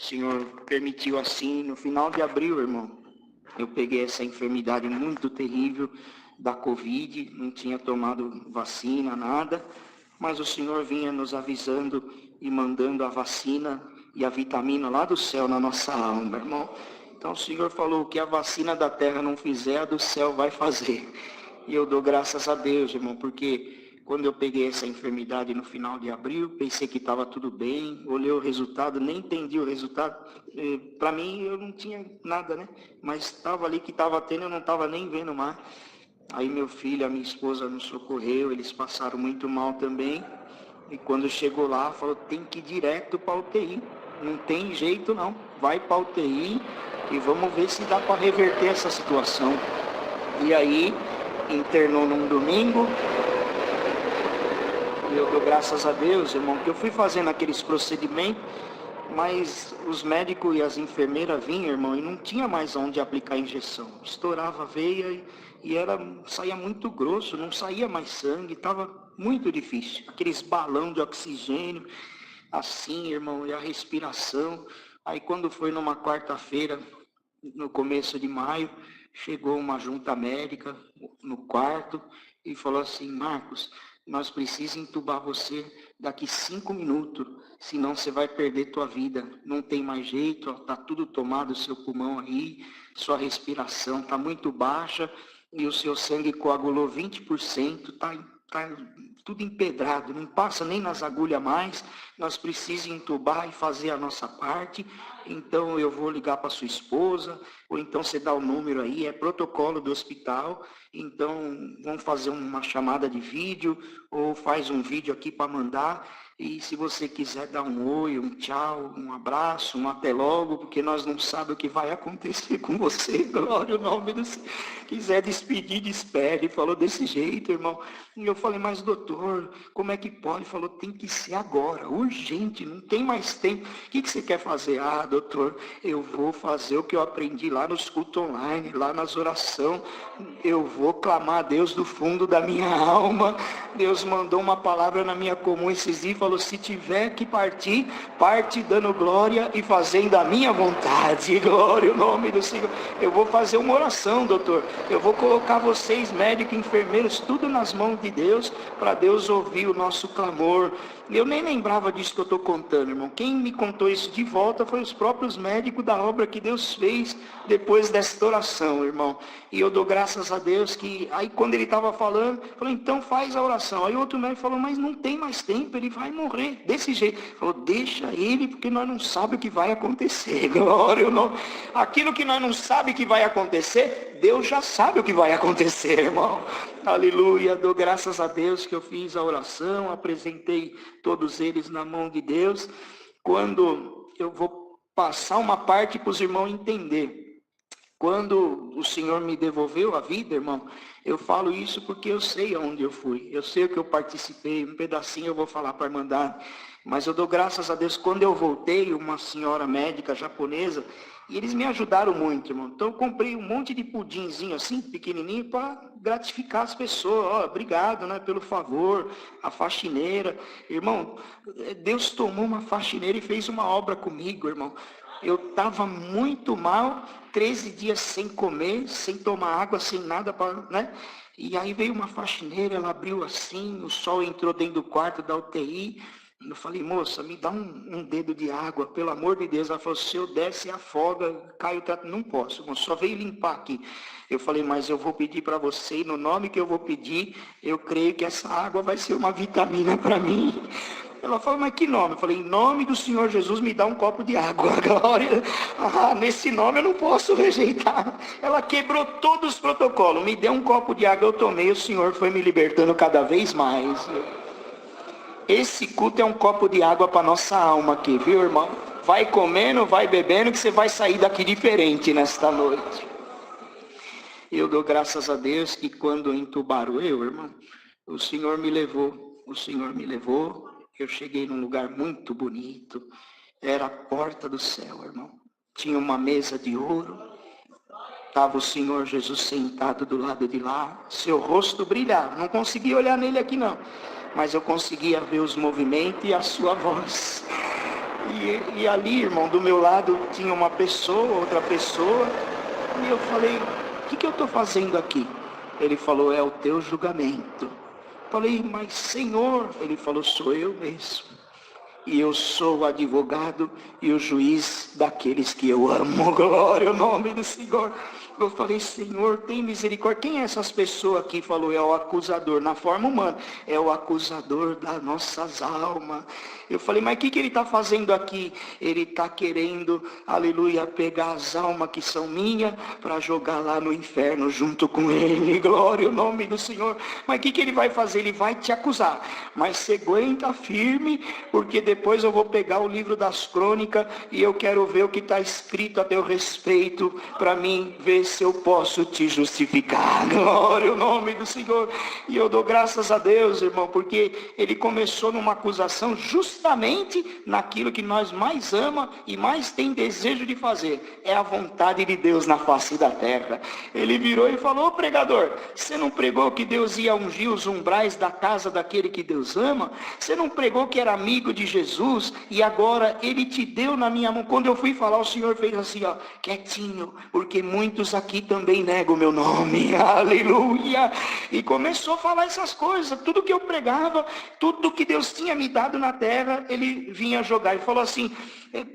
O Senhor permitiu assim, no final de abril, irmão, eu peguei essa enfermidade muito terrível da Covid, não tinha tomado vacina, nada, mas o Senhor vinha nos avisando e mandando a vacina e a vitamina lá do céu na nossa alma, irmão. Então o Senhor falou que a vacina da terra não fizer, a do céu vai fazer. E eu dou graças a Deus, irmão, porque quando eu peguei essa enfermidade no final de abril, pensei que estava tudo bem, olhei o resultado, nem entendi o resultado. Para mim, eu não tinha nada, né? Mas estava ali que estava tendo, eu não estava nem vendo mais. Aí meu filho, a minha esposa nos socorreu, eles passaram muito mal também. E quando chegou lá, falou, tem que ir direto para a UTI. Não tem jeito não, vai para a UTI e vamos ver se dá para reverter essa situação. E aí, internou num domingo. Eu dou graças a Deus, irmão, que eu fui fazendo aqueles procedimentos, mas os médicos e as enfermeiras vinham, irmão, e não tinha mais onde aplicar a injeção. Estourava a veia saía muito grosso, não saía mais sangue, estava muito difícil. Aqueles balão de oxigênio, assim, irmão, e a respiração. Aí quando foi numa quarta-feira, no começo de maio, chegou uma junta médica no quarto e falou assim, Marcos, nós precisamos entubar você daqui 5 minutos, senão você vai perder tua vida. Não tem mais jeito, está tudo tomado o seu pulmão aí, sua respiração está muito baixa e o seu sangue coagulou 20%, está tudo empedrado, não passa nem nas agulhas mais, nós precisamos entubar e fazer a nossa parte, então eu vou ligar para sua esposa, ou então você dá o número aí, é protocolo do hospital, então vamos fazer uma chamada de vídeo, ou faz um vídeo aqui para mandar, e se você quiser dar um oi, um tchau, um abraço, um até logo, porque nós não sabemos o que vai acontecer com você, glória ao nome do Senhor. Quiser despedir, despede, falou desse jeito, irmão. E eu falei, mas doutor, como é que pode? Ele falou, tem que ser agora, urgente, não tem mais tempo. O que você quer fazer? Ah, doutor, eu vou fazer o que eu aprendi lá nos cultos online, lá nas orações. Eu vou clamar a Deus do fundo da minha alma. Deus mandou uma palavra na minha comum esses dias, falou, se tiver que partir, parte dando glória e fazendo a minha vontade. Glória ao nome do Senhor. Eu vou fazer uma oração, doutor. Eu vou colocar vocês, médicos, enfermeiros, tudo nas mãos de Deus, para Deus ouvir o nosso clamor. Eu nem lembrava disso que eu estou contando, irmão. Quem me contou isso de volta foi os próprios médicos da obra que Deus fez depois desta oração, irmão. E eu dou graças a Deus que, aí quando ele estava falando, falou, então faz a oração. Aí outro médico falou, mas não tem mais tempo, ele vai morrer desse jeito. Falou, deixa ele, porque nós não sabemos o que vai acontecer. Glória ao nome. Aquilo que nós não sabemos que vai acontecer, Deus já sabe o que vai acontecer, irmão. Aleluia, dou graças a Deus que eu fiz a oração, apresentei todos eles na mão de Deus. Quando eu vou passar uma parte para os irmãos entender. Quando o Senhor me devolveu a vida, irmão, eu falo isso porque eu sei aonde eu fui. Eu sei o que eu participei, um pedacinho eu vou falar para a Irmandade. Mas eu dou graças a Deus, quando eu voltei, uma senhora médica japonesa, e eles me ajudaram muito, irmão. Então eu comprei um monte de pudinzinho assim, pequenininho, para gratificar as pessoas. Ó, obrigado, né, pelo favor, a faxineira. Irmão, Deus tomou uma faxineira e fez uma obra comigo, irmão. Eu estava muito mal, 13 dias sem comer, sem tomar água, sem nada, né? E aí veio uma faxineira, ela abriu assim, o sol entrou dentro do quarto da UTI. Eu falei, moça, me dá um dedo de água, pelo amor de Deus. Ela falou, se eu der, você afoga, cai o trato. Não posso, irmão, só veio limpar aqui. Eu falei, mas eu vou pedir para você, e no nome que eu vou pedir, eu creio que essa água vai ser uma vitamina para mim. Ela falou, mas que nome? Eu falei, em nome do Senhor Jesus, me dá um copo de água. Glória. Ah, nesse nome eu não posso rejeitar. Ela quebrou todos os protocolos, me deu um copo de água, eu tomei, o Senhor foi me libertando cada vez mais. Esse culto é um copo de água para nossa alma aqui, viu, irmão? Vai comendo, vai bebendo, que você vai sair daqui diferente nesta noite. Eu dou graças a Deus que quando entubaram eu, irmão, o Senhor me levou. Eu cheguei num lugar muito bonito. Era a porta do céu, irmão. Tinha uma mesa de ouro. Estava o Senhor Jesus sentado do lado de lá. Seu rosto brilhava. Não conseguia olhar nele aqui, não. Mas eu conseguia ver os movimentos e a sua voz. E ali, irmão, do meu lado tinha uma pessoa, outra pessoa, e eu falei, o que eu estou fazendo aqui? Ele falou, é o teu julgamento. Falei, mas Senhor, ele falou, sou eu mesmo. E eu sou o advogado e o juiz daqueles que eu amo. Glória ao nome do Senhor. Eu falei, Senhor, tem misericórdia. Quem é essas pessoas aqui? Falou, é o acusador, na forma humana. É o acusador das nossas almas. Eu falei, mas o que ele está fazendo aqui? Ele está querendo, aleluia, pegar as almas que são minhas para jogar lá no inferno junto com ele. Glória ao nome do Senhor. Mas o que ele vai fazer? Ele vai te acusar. Mas você aguenta firme, porque depois eu vou pegar o livro das crônicas e eu quero ver o que está escrito a teu respeito, para mim ver se eu posso te justificar. Glória ao nome do Senhor. E eu dou graças a Deus, irmão, porque ele começou numa acusação justamente naquilo que nós mais ama e mais tem desejo de fazer, é a vontade de Deus na face da terra. Ele virou e falou, ô pregador, você não pregou que Deus ia ungir os umbrais da casa daquele que Deus ama? Você não pregou que era amigo de Jesus e agora ele te deu na minha mão? Quando eu fui falar, o Senhor fez assim, ó, quietinho, porque muitos aqui também negam o meu nome. Aleluia. E começou a falar essas coisas, tudo que eu pregava, tudo que Deus tinha me dado na terra, ele vinha jogar e falou assim,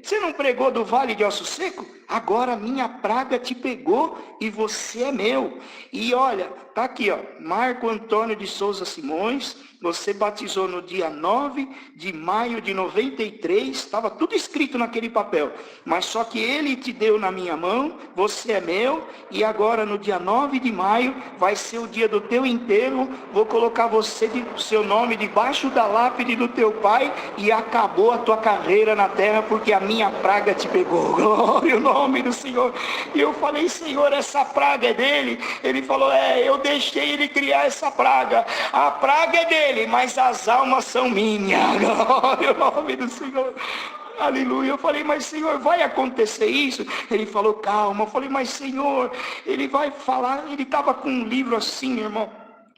você não pregou do vale de Osso Seco? Agora minha praga te pegou e você é meu. E olha, tá aqui, ó, Marco Antônio de Souza Simões, você batizou no dia 9 de maio de 93, estava tudo escrito naquele papel, mas só que ele te deu na minha mão, você é meu, e agora no dia 9 de maio, vai ser o dia do teu enterro, vou colocar você, seu nome debaixo da lápide do teu pai, e acabou a tua carreira na terra, porque a minha praga te pegou. Glória ao nome do Senhor. E eu falei, Senhor, essa praga é dele? Ele falou, eu deixei ele criar essa praga, a praga é dele, mas as almas são minhas. Glória ao nome do Senhor. Aleluia. Eu falei, mas Senhor, vai acontecer isso? Ele falou, calma. Eu falei, mas Senhor, ele vai falar. Ele estava com um livro assim, irmão,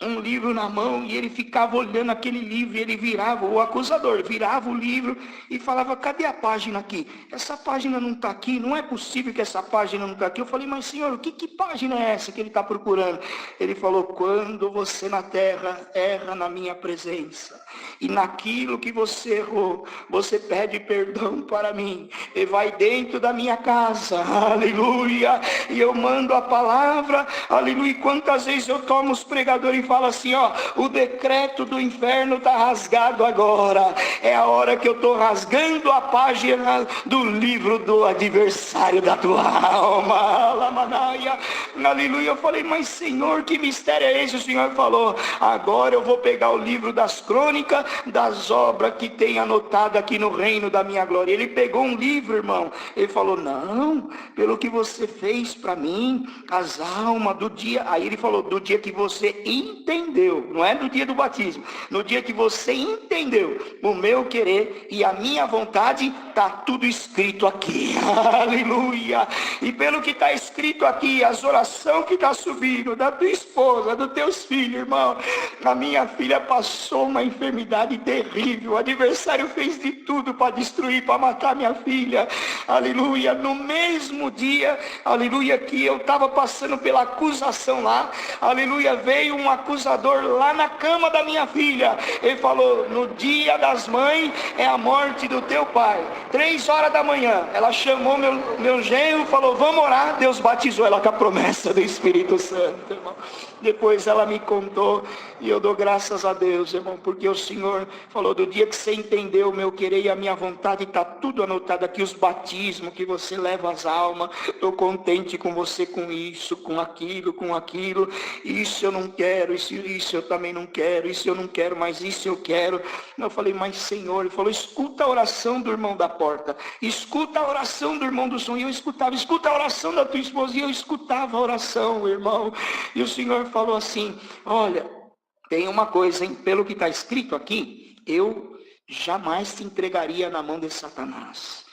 um livro na mão, e ele ficava olhando aquele livro, e ele virava, o acusador virava o livro e falava, cadê a página aqui? Essa página não está aqui, não é possível que essa página não está aqui. Eu falei, mas Senhor, que página é essa que ele está procurando? Ele falou, quando você na terra erra na minha presença, e naquilo que você errou, você pede perdão para mim, e vai dentro da minha casa, aleluia, e eu mando a palavra, aleluia. E quantas vezes eu tomo os pregadores e falo assim, ó, o decreto do inferno está rasgado agora, é a hora que eu estou rasgando a página do livro do adversário da tua alma, Lamanaia, aleluia. Eu falei, mas Senhor, que mistério é esse? O Senhor falou, agora eu vou pegar o livro das crônicas, das obras que tem anotado aqui no reino da minha glória. Ele pegou um livro, irmão, ele falou, não, pelo que você fez para mim, as almas do dia, aí ele falou, do dia que você entendeu, não é do dia do batismo, no dia que você entendeu o meu querer e a minha vontade, está tudo escrito aqui, aleluia. E pelo que está escrito aqui, as orações que está subindo da tua esposa, dos teus filhos, irmão, a minha filha passou uma enfermidade terrível, o adversário fez de tudo para destruir, para matar minha filha, aleluia. No mesmo dia, aleluia, que eu estava passando pela acusação lá, aleluia, veio um acusador lá na cama da minha filha, ele falou, no dia das mães é a morte do teu pai, 3 horas da manhã, ela chamou meu genro, falou, vamos orar, Deus batizou ela com a promessa do Espírito Santo, irmão. Depois ela me contou, e eu dou graças a Deus, irmão, porque o Senhor falou, do dia que você entendeu o meu querer e a minha vontade, está tudo anotado aqui, os batismos que você leva às almas, estou contente com você, com isso, com aquilo, isso eu não quero, isso eu também não quero, isso eu não quero, mas isso eu quero. Eu falei, mas Senhor, ele falou, escuta a oração do irmão da porta, escuta a oração do irmão do som, e eu escutava, escuta a oração da tua esposa, e eu escutava a oração, irmão, e o Senhor falou assim, olha, tem uma coisa, hein? Pelo que está escrito aqui, eu jamais te entregaria na mão de Satanás.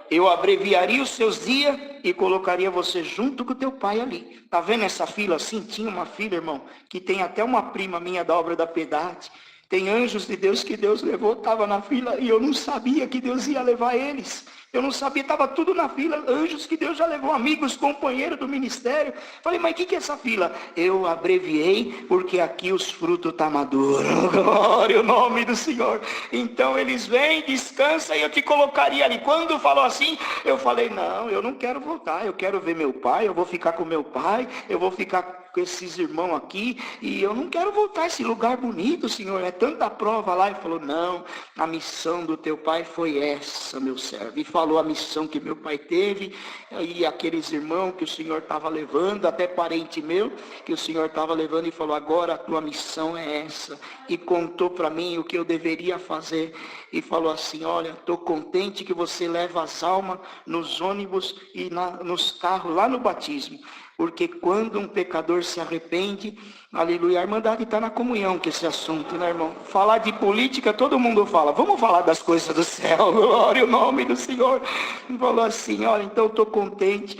Eu abreviaria os seus dias e colocaria você junto com o teu pai ali. Tá vendo essa fila assim? Tinha uma filha, irmão, que tem até uma prima minha da obra da piedade. Tem anjos de Deus que Deus levou, estava na fila e eu não sabia que Deus ia levar eles. Eu não sabia, estava tudo na fila, anjos que Deus já levou, amigos, companheiros do ministério. Falei, mas o que é essa fila? Eu abreviei, porque aqui os frutos estão maduros. Glória ao nome do Senhor. Então eles vêm, descansam e eu te colocaria ali. Quando falou assim, eu falei, não, eu não quero voltar, eu quero ver meu pai, eu vou ficar com meu pai, eu vou ficar com esses irmãos aqui, e eu não quero voltar a esse lugar bonito, Senhor, é tanta prova lá. Ele falou, não, a missão do teu pai foi essa, meu servo. E falou a missão que meu pai teve, e aqueles irmãos que o Senhor estava levando, até parente meu, que o Senhor estava levando, e falou, agora a tua missão é essa. E contou para mim o que eu deveria fazer, e falou assim, olha, estou contente que você leva as almas nos ônibus e nos carros lá no batismo. Porque quando um pecador se arrepende, aleluia, a irmandade está na comunhão com esse assunto, né, irmão? Falar de política, todo mundo fala, vamos falar das coisas do céu, glória ao nome do Senhor. E falou assim, olha, então estou contente,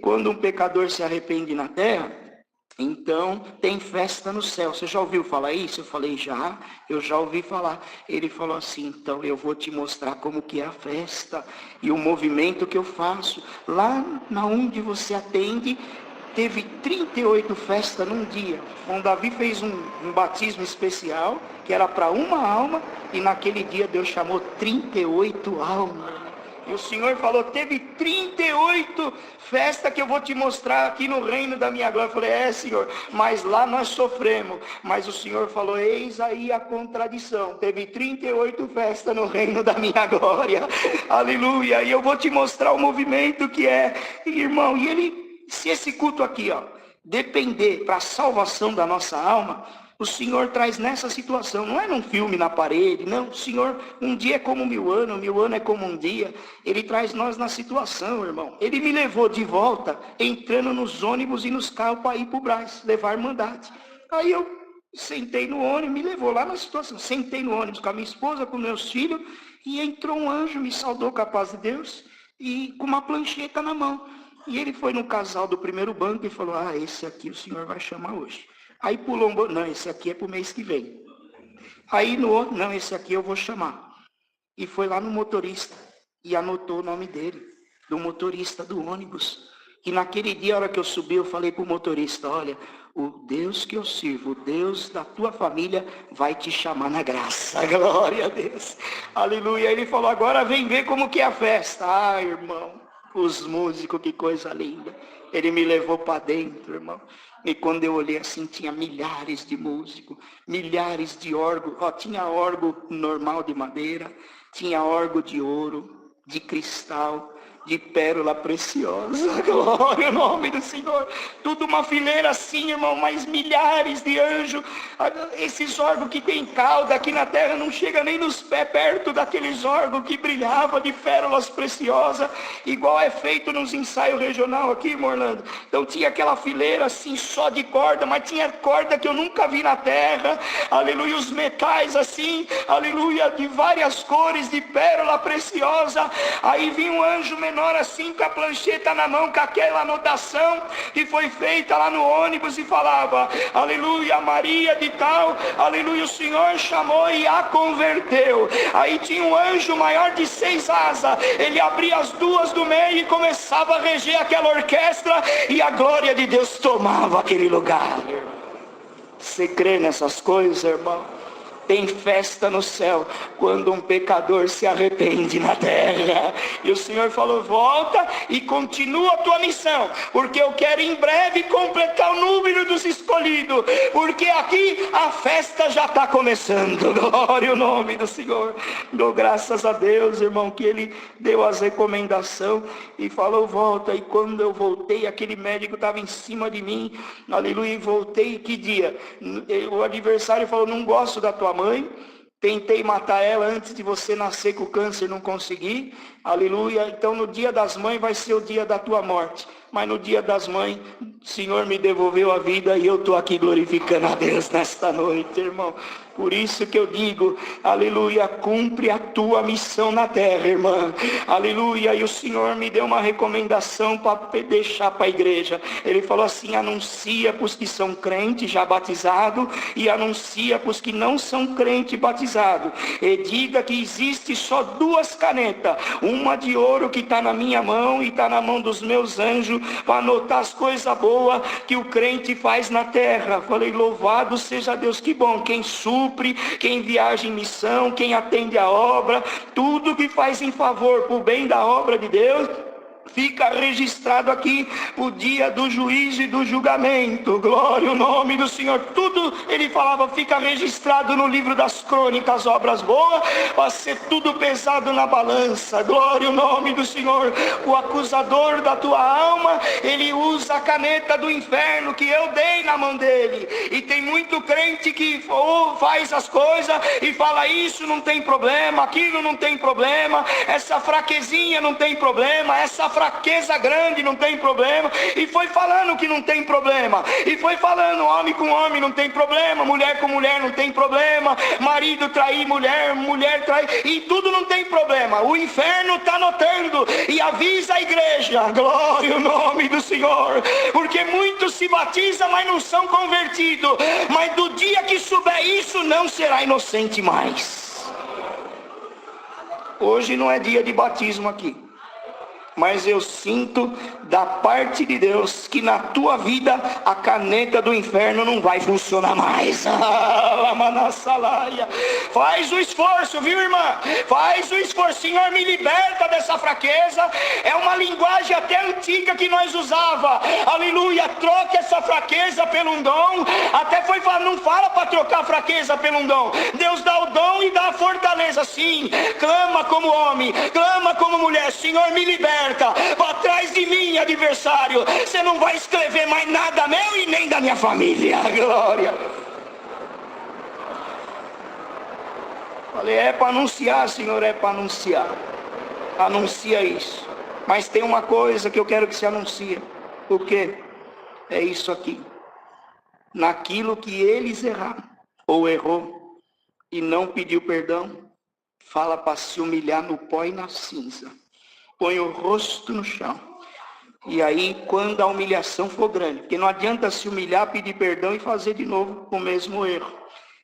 quando um pecador se arrepende na terra, então tem festa no céu. Você já ouviu falar isso? Eu falei, eu já ouvi falar. Ele falou assim, então eu vou te mostrar como que é a festa e o movimento que eu faço. Lá na onde você atende, teve 38 festas num dia. Então Davi fez um batismo especial, que era para uma alma, e naquele dia Deus chamou 38 almas. E o Senhor falou, teve 38 festas que eu vou te mostrar aqui no reino da minha glória. Eu falei, Senhor, mas lá nós sofremos. Mas o Senhor falou, eis aí a contradição. Teve 38 festas no reino da minha glória. Aleluia. E eu vou te mostrar o movimento que é. Irmão, e ele, se esse culto aqui, depender para a salvação da nossa alma, o Senhor traz nessa situação, não é num filme na parede, não, o Senhor, um dia é como 1000 anos, 1000 anos é como um dia, Ele traz nós na situação, irmão. Ele me levou de volta, entrando nos ônibus e nos carros para ir para o Brás, levar a irmandade. Aí eu sentei no ônibus, me levou lá na situação, sentei no ônibus com a minha esposa, com meus filhos, e entrou um anjo, me saudou com a paz de Deus, e com uma plancheta na mão. E ele foi no casal do primeiro banco e falou, esse aqui o Senhor vai chamar hoje. Aí pulou não, esse aqui é para o mês que vem. Aí no outro, não, esse aqui eu vou chamar. E foi lá no motorista e anotou o nome dele, do motorista do ônibus. E naquele dia, a hora que eu subi, eu falei para o motorista, olha, o Deus que eu sirvo, o Deus da tua família vai te chamar na graça. Glória a Deus. Aleluia. Ele falou, agora vem ver como que é a festa. Irmão, os músicos, que coisa linda. Ele me levou para dentro, irmão. E quando eu olhei assim, tinha milhares de músicos, milhares de órgãos. Tinha órgão normal de madeira, tinha órgão de ouro, de cristal, de pérola preciosa. Glória ao nome do Senhor. Tudo uma fileira assim, irmão, mas milhares de anjos. Esses órgãos que tem cauda aqui na terra não chega nem nos pés perto daqueles órgãos que brilhavam de pérolas preciosas, igual é feito nos ensaios regional aqui, irmão Orlando. Então tinha aquela fileira assim só de corda, mas tinha corda que eu nunca vi na terra. Aleluia, os metais assim, aleluia, de várias cores de pérola preciosa. Aí vinha um anjo menor assim, com a plancheta na mão, com aquela anotação que foi feita lá no ônibus, e falava, aleluia, Maria de tal, aleluia, o Senhor chamou e a converteu. Aí tinha um anjo maior de 6 asas, ele abria as 2 do meio e começava a reger aquela orquestra, e a glória de Deus tomava aquele lugar. Você crê nessas coisas, irmão? Tem festa no céu quando um pecador se arrepende na terra. E o Senhor falou, volta e continua a tua missão, porque eu quero em breve completar o número dos escolhidos, porque aqui a festa já está começando. Glória ao nome do Senhor. Dou graças a Deus, irmão, que Ele deu as recomendações e falou, volta. E quando eu voltei, aquele médico estava em cima de mim, aleluia, e voltei. Que dia? O adversário falou, não gosto da tua mãe, tentei matar ela antes de você nascer com o câncer, não consegui, aleluia, então no dia das mães vai ser o dia da tua morte. Mas no dia das mães, o Senhor me devolveu a vida e eu estou aqui glorificando a Deus nesta noite, irmão. Por isso que eu digo, aleluia, cumpre a tua missão na terra, irmã. Aleluia, e o Senhor me deu uma recomendação para deixar para a igreja. Ele falou assim, anuncia para os que são crentes já batizados e anuncia para os que não são crentes batizados. E diga que existe só 2 canetas, uma de ouro que está na minha mão e está na mão dos meus anjos, para anotar as coisas boas que o crente faz na terra. Falei, louvado seja Deus, que bom, quem supre, quem viaja em missão, quem atende a obra, tudo que faz em favor, por bem da obra de Deus, fica registrado aqui o dia do juízo e do julgamento. Glória ao nome do Senhor. Tudo, ele falava, fica registrado no livro das crônicas, obras boas, para ser tudo pesado na balança. Glória ao nome do Senhor. O acusador da tua alma, ele usa a caneta do inferno que eu dei na mão dele. E tem muito crente que faz as coisas e fala, isso não tem problema, aquilo não tem problema, essa fraquezinha não tem problema, essa fraqueza grande não tem problema, e foi falando que não tem problema, e foi falando, homem com homem não tem problema, mulher com mulher não tem problema, marido trair mulher, mulher trair, e tudo não tem problema. O inferno está notando e avisa a igreja, glória ao nome do Senhor, porque muitos se batizam, mas não são convertidos, mas do dia que souber isso, não será inocente mais. Hoje não é dia de batismo aqui, mas eu sinto da parte de Deus que na tua vida a caneta do inferno não vai funcionar mais. Faz o esforço, viu, irmã? Faz o esforço. Senhor, me liberta dessa fraqueza. É uma linguagem até antiga que nós usava. Aleluia, troque essa fraqueza pelo um dom. Até foi falar, não fala para trocar a fraqueza pelo um dom. Deus dá o dom e dá a fortaleza. Sim, clama como homem, clama como mulher. Senhor, me liberta. Para trás de mim, adversário, você não vai escrever mais nada meu e nem da minha família. Glória. Falei, é para anunciar, Senhor, é para anunciar. Anuncia isso. Mas tem uma coisa que eu quero que você anuncie. O quê? É isso aqui. Naquilo que eles erraram ou errou e não pediu perdão, fala para se humilhar no pó e na cinza. Põe o rosto no chão. E aí, quando a humilhação for grande, porque não adianta se humilhar, pedir perdão e fazer de novo o mesmo erro.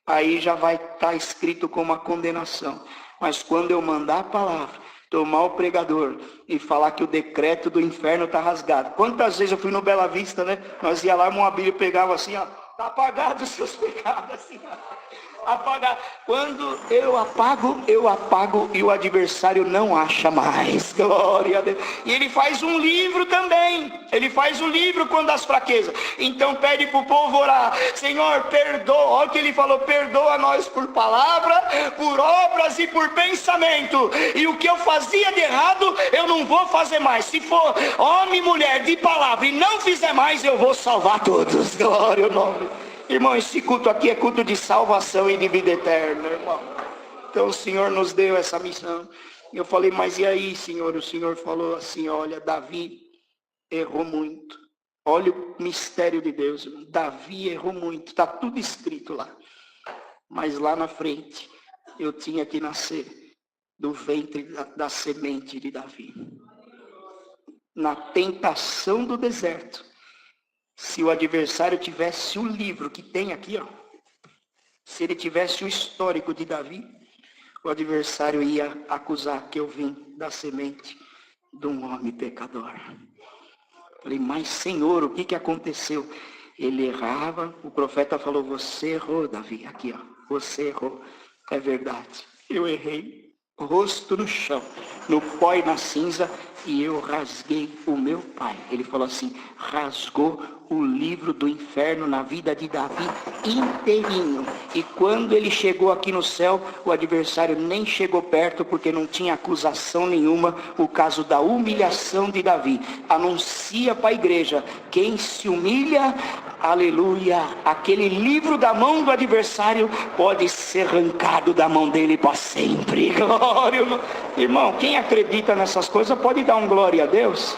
Aí já vai estar escrito como a condenação. Mas quando eu mandar a palavra, tomar o pregador e falar que o decreto do inferno está rasgado. Quantas vezes eu fui no Bela Vista, né? Nós ia lá, uma Bíblia pegava assim, ó. Está apagado os seus pecados, assim, ó. Apagar. Quando eu apago e o adversário não acha mais. Glória a Deus. E ele faz um livro também. Ele faz um livro quando as fraquezas. Então pede para o povo orar. Senhor, perdoa. Olha o que ele falou. Perdoa nós por palavra, por obras e por pensamento. E o que eu fazia de errado, eu não vou fazer mais. Se for homem e mulher de palavra e não fizer mais, eu vou salvar todos. Glória ao nome. Irmão, esse culto aqui é culto de salvação e de vida eterna, irmão. Então o Senhor nos deu essa missão. E eu falei, mas e aí, Senhor? O Senhor falou assim, olha, Davi errou muito. Olha o mistério de Deus, irmão. Davi errou muito, está tudo escrito lá. Mas lá na frente, eu tinha que nascer do ventre da semente de Davi. Na tentação do deserto. Se o adversário tivesse o livro que tem aqui, ó, se ele tivesse o histórico de Davi, o adversário ia acusar que eu vim da semente de um homem pecador. Falei, mas Senhor, o que aconteceu? Ele errava, o profeta falou, você errou, Davi, aqui, ó, você errou. É verdade, eu errei, rosto no chão, no pó e na cinza, e eu rasguei o meu pai. Ele falou assim, rasgou o livro do inferno na vida de Davi inteirinho. E quando ele chegou aqui no céu, o adversário nem chegou perto, porque não tinha acusação nenhuma, por causa da humilhação de Davi. Anuncia para a igreja, quem se humilha, aleluia, aquele livro da mão do adversário pode ser arrancado da mão dele para sempre. Glória. Irmão, quem acredita nessas coisas pode dar um glória a Deus.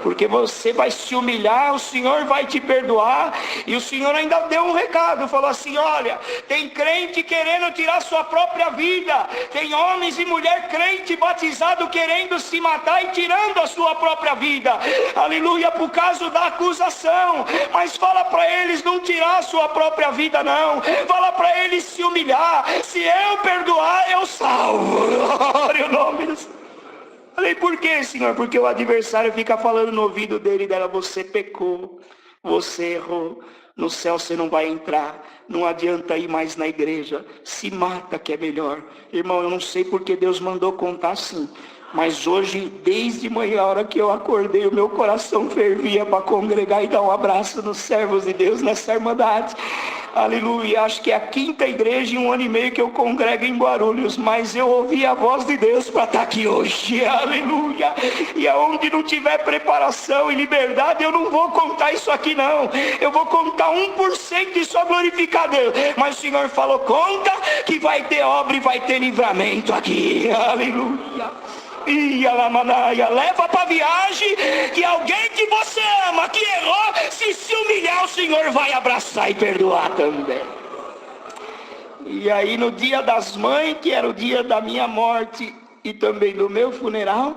porque você vai se humilhar, o Senhor vai te perdoar. E o Senhor ainda deu um recado, falou assim: olha, tem crente querendo tirar sua própria vida, tem homens e mulher crente batizado querendo se matar e tirando a sua própria vida, aleluia, por causa da acusação. Mas fala para eles não tirar a sua própria vida não, fala para eles se humilhar. Se eu perdoar, eu salvo. Glória ao nome do Senhor. Falei, por quê, Senhor? Porque o adversário fica falando no ouvido dele e dela: você pecou, você errou, no céu você não vai entrar, não adianta ir mais na igreja, se mata que é melhor. Irmão, eu não sei porque Deus mandou contar assim, mas hoje, desde manhã, a hora que eu acordei, o meu coração fervia para congregar e dar um abraço nos servos de Deus nessa irmandade. Aleluia, acho que é a 5ª igreja em 1 ano e meio que eu congrego em Guarulhos, mas eu ouvi a voz de Deus para estar aqui hoje, aleluia. E aonde não tiver preparação e liberdade, eu não vou contar isso aqui não, eu vou contar 1% e só glorificar Deus. Mas o Senhor falou: conta que vai ter obra e vai ter livramento aqui, aleluia. E leva para viagem, que alguém que você ama, que errou, se humilhar, o Senhor vai abraçar e perdoar também. E aí no dia das mães, que era o dia da minha morte e também do meu funeral,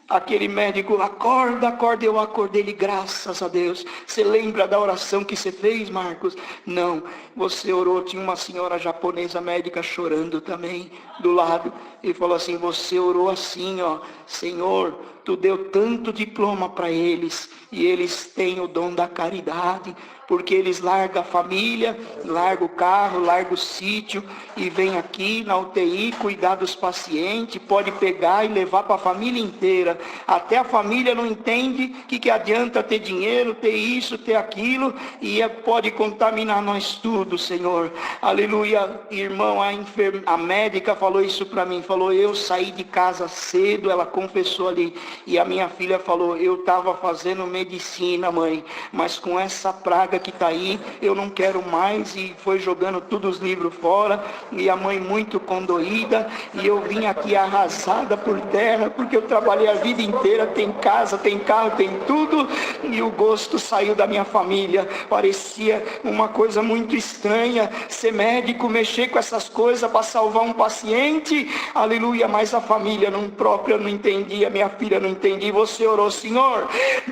aquele médico: acorda, eu acordei. Ele: graças a Deus. Você lembra da oração que você fez, Marcos? Não, você orou, tinha uma senhora japonesa médica chorando também do lado, e falou assim: você orou assim, ó: Senhor, tu deu tanto diploma para eles, e eles têm o dom da caridade, porque eles largam a família, largam o carro, largam o sítio e vêm aqui na UTI cuidar dos pacientes, pode pegar e levar para a família inteira. Até a família não entende que adianta ter dinheiro, ter isso, ter aquilo, e pode contaminar nós tudo, Senhor. Aleluia. Irmão, a médica falou isso para mim, falou: eu saí de casa cedo, ela confessou ali, e a minha filha falou: eu estava fazendo medicina, mãe, mas com essa praga que está aí, eu não quero mais. E foi jogando todos os livros fora, e a mãe muito condoída, e eu vim aqui arrasada por terra, porque eu trabalhei a vida inteira, tem casa, tem carro, tem tudo, e o gosto saiu da minha família. Parecia uma coisa muito estranha ser médico, mexer com essas coisas para salvar um paciente, aleluia, mas a família própria não entendia, minha filha não entendia. E você orou: Senhor,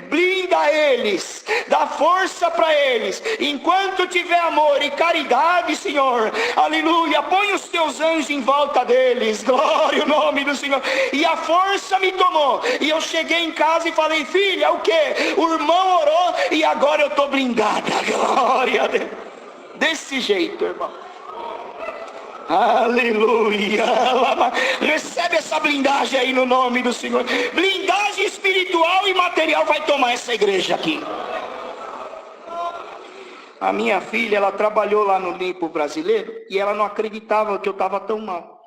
blinda eles, dá força para eles, enquanto tiver amor e caridade, Senhor, aleluia, põe os teus anjos em volta deles, glória ao nome do Senhor. E a força me tomou, e eu cheguei em casa e falei: filha, o que? O irmão orou e agora eu estou blindada, glória a Deus. Desse jeito, irmão, aleluia. Recebe essa blindagem aí no nome do Senhor. Blindagem espiritual e material vai tomar essa igreja aqui. A minha filha, ela trabalhou lá no Limpo Brasileiro e ela não acreditava que eu estava tão mal.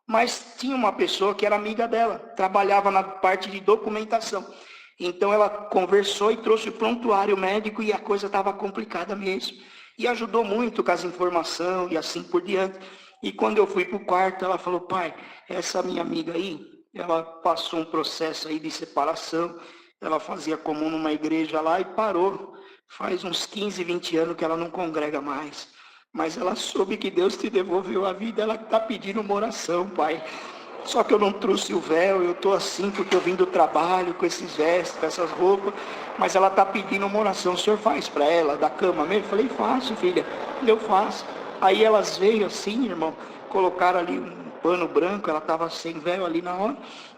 Mas tinha uma pessoa que era amiga dela, trabalhava na parte de documentação. Então ela conversou e trouxe o prontuário médico, e a coisa estava complicada mesmo. E ajudou muito com as informações e assim por diante. E quando eu fui para o quarto, ela falou: pai, essa minha amiga aí, ela passou um processo aí de separação. Ela fazia comum numa igreja lá e parou. Faz uns 15, 20 anos que ela não congrega mais. Mas ela soube que Deus te devolveu a vida, ela está pedindo uma oração, pai. Só que eu não trouxe o véu, eu estou assim porque eu vim do trabalho com esses vestes, com essas roupas. Mas ela está pedindo uma oração. O senhor faz para ela, da cama mesmo? Eu falei: faço, filha, eu faço. Aí elas veio assim, irmão, colocaram ali um pano branco, ela estava sem véu ali na hora.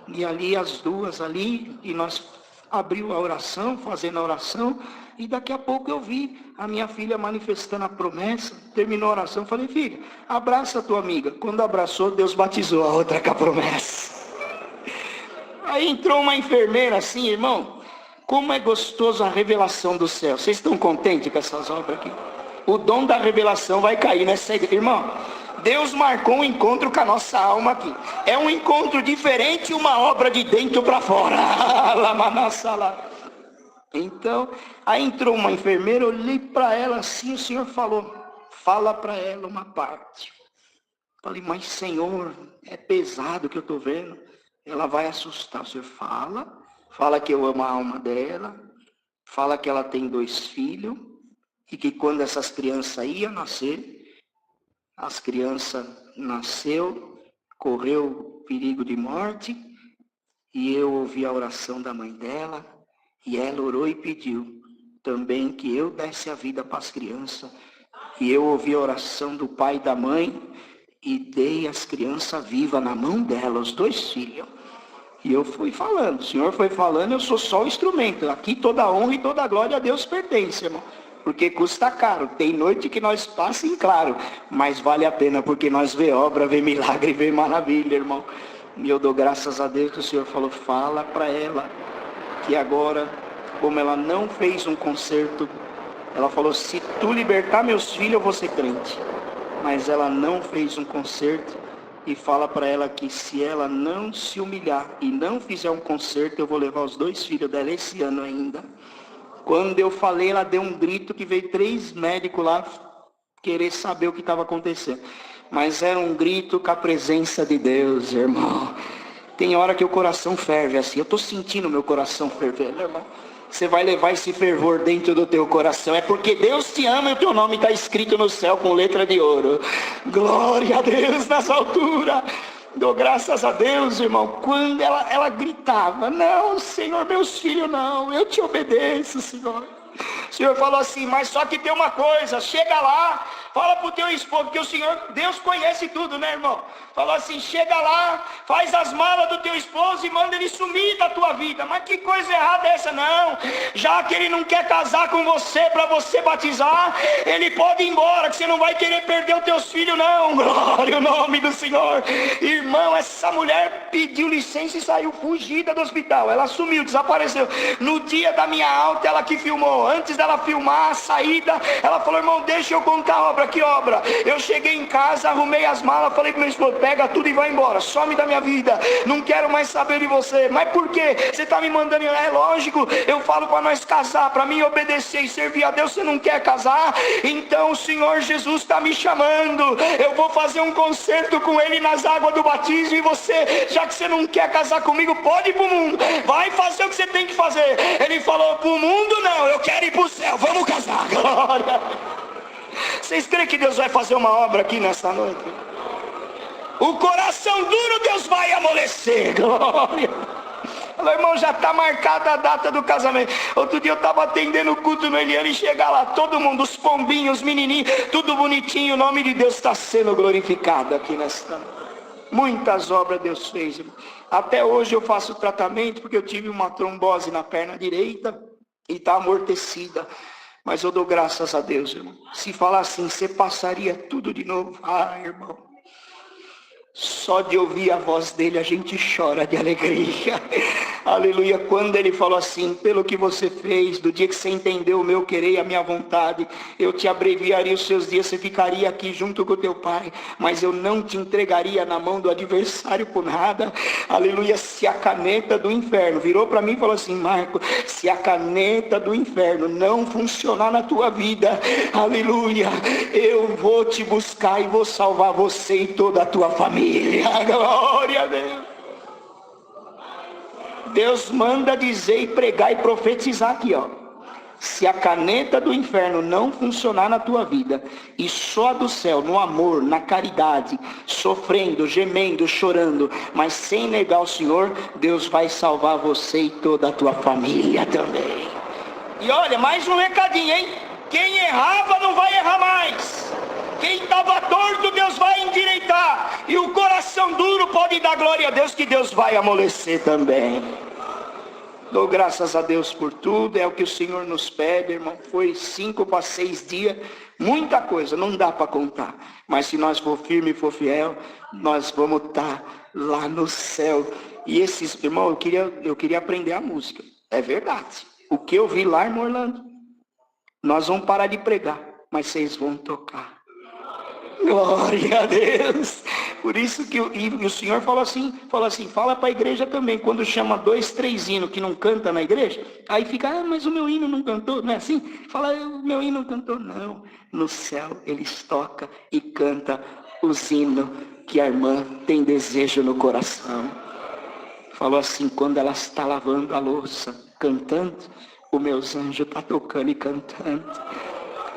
E ali as duas ali, e nós abriu a oração, fazendo a oração. E daqui a pouco eu vi a minha filha manifestando a promessa. Terminou a oração, falei: filha, abraça a tua amiga. Quando abraçou, Deus batizou a outra com a promessa. Aí entrou uma enfermeira assim, irmão. Como é gostoso a revelação do céu. Vocês estão contentes com essas obras aqui? O dom da revelação vai cair nessa igreja, irmão. Deus marcou um encontro com a nossa alma aqui. É um encontro diferente, uma obra de dentro para fora. Então, aí entrou uma enfermeira, eu olhei para ela assim, o Senhor falou: fala para ela uma parte. Falei: mas Senhor, é pesado o que eu estou vendo, ela vai assustar. O Senhor: Fala que eu amo a alma dela. Fala que ela tem 2 filhos. E que quando essas crianças iam nascer, as crianças nasceu, correu perigo de morte. E eu ouvi a oração da mãe dela. E ela orou e pediu também que eu desse a vida para as crianças. E eu ouvi a oração do pai e da mãe e dei as crianças vivas na mão dela, os 2 filhos. E eu fui falando, o Senhor foi falando, eu sou só o instrumento. Aqui toda honra e toda glória a Deus pertence, irmão. Porque custa caro, tem noite que nós passamos em claro, mas vale a pena porque nós vê obra, vê milagre, vê maravilha, irmão. E eu dou graças a Deus que o Senhor falou, fala para ela que agora, como ela não fez um concerto, ela falou, se tu libertar meus filhos, eu vou ser crente. Mas ela não fez um concerto. E fala para ela que se ela não se humilhar e não fizer um concerto, eu vou levar os 2 filhos dela esse ano ainda. Quando eu falei, ela deu um grito que veio 3 médicos lá querer saber o que estava acontecendo. Mas era um grito com a presença de Deus, irmão. Tem hora que o coração ferve assim. Eu estou sentindo meu coração ferver, irmão. Você vai levar esse fervor dentro do teu coração. É porque Deus te ama e o teu nome está escrito no céu com letra de ouro. Glória a Deus nessa altura. Dou graças a Deus, irmão. Quando ela gritava, não, Senhor, meus filhos não. Eu te obedeço, Senhor. O Senhor falou assim, mas só que tem uma coisa, chega lá, fala pro teu esposo, porque o Senhor, Deus conhece tudo, né, irmão? Falou assim, chega lá, faz as malas do teu esposo e manda ele sumir da tua vida. Mas que coisa errada é essa? Não, já que ele não quer casar com você para você batizar, ele pode ir embora, que você não vai querer perder os teus filhos, não. Glória ao nome do Senhor. Irmão, essa mulher pediu licença e saiu fugida do hospital. Ela sumiu, desapareceu. No dia da minha alta, ela que filmou. Antes dela filmar a saída, ela falou, irmão, deixa eu contar a obra. Que obra? Eu cheguei em casa, arrumei as malas, falei pro meu esposo, pega tudo e vai embora, some da minha vida, não quero mais saber de você. Mas por quê? Você está me mandando? É lógico, eu falo para nós casar, para mim obedecer e servir a Deus. Você não quer casar? Então o Senhor Jesus está me chamando, eu vou fazer um concerto com Ele nas águas do batismo. E você, já que você não quer casar comigo, pode ir para o mundo, vai fazer o que você tem que fazer. Ele falou, para o mundo não, eu quero ir para o céu, vamos casar. Glória. Vocês creem que Deus vai fazer uma obra aqui nesta noite? O coração duro Deus vai amolecer. Glória. Falei, irmão, já está marcada a data do casamento. Outro dia eu estava atendendo o culto no Eliane e chega lá, todo mundo, os pombinhos, os menininhos, tudo bonitinho. O nome de Deus está sendo glorificado aqui nesta noite. Muitas obras Deus fez, irmão. Até hoje eu faço tratamento porque eu tive uma trombose na perna direita e está amortecida. Mas eu dou graças a Deus, irmão. Se falar assim, você passaria tudo de novo. Ah, irmão. Só de ouvir a voz dele a gente chora de alegria. Aleluia. Quando ele falou assim, pelo que você fez, do dia que você entendeu o meu querer e a minha vontade, eu te abreviaria os seus dias, você ficaria aqui junto com o teu pai, mas eu não te entregaria na mão do adversário por nada. Aleluia. Se a caneta do inferno, virou para mim e falou assim, Marco, se a caneta do inferno não funcionar na tua vida, aleluia, eu vou te buscar e vou salvar você e toda a tua família. Glória a Deus. Deus manda dizer e pregar e profetizar aqui, ó. Se a caneta do inferno não funcionar na tua vida, e só a do céu, no amor, na caridade, sofrendo, gemendo, chorando, mas sem negar o Senhor, Deus vai salvar você e toda a tua família também. E olha, mais um recadinho, hein? Quem errava não vai errar mais. Quem estava torto, Deus vai endireitar. E o coração duro pode dar glória a Deus, que Deus vai amolecer também. Dou graças a Deus por tudo. É o que o Senhor nos pede, irmão. Foi 5 para 6 dias. Muita coisa, não dá para contar. Mas se nós for firme e for fiel, nós vamos estar lá no céu. E esses, irmão, eu queria aprender a música. É verdade. O que eu vi lá, irmão Orlando, nós vamos parar de pregar, mas vocês vão tocar. Glória a Deus. Por isso que o Senhor falou assim, fala para a igreja também, quando chama 2, 3 hinos que não canta na igreja, aí fica, mas o meu hino não cantou, não é assim? Fala, o meu hino não cantou, não. No céu eles tocam e cantam os hinos que a irmã tem desejo no coração. falou assim: quando ela está lavando a louça, cantando, o meu anjo está tocando e cantando.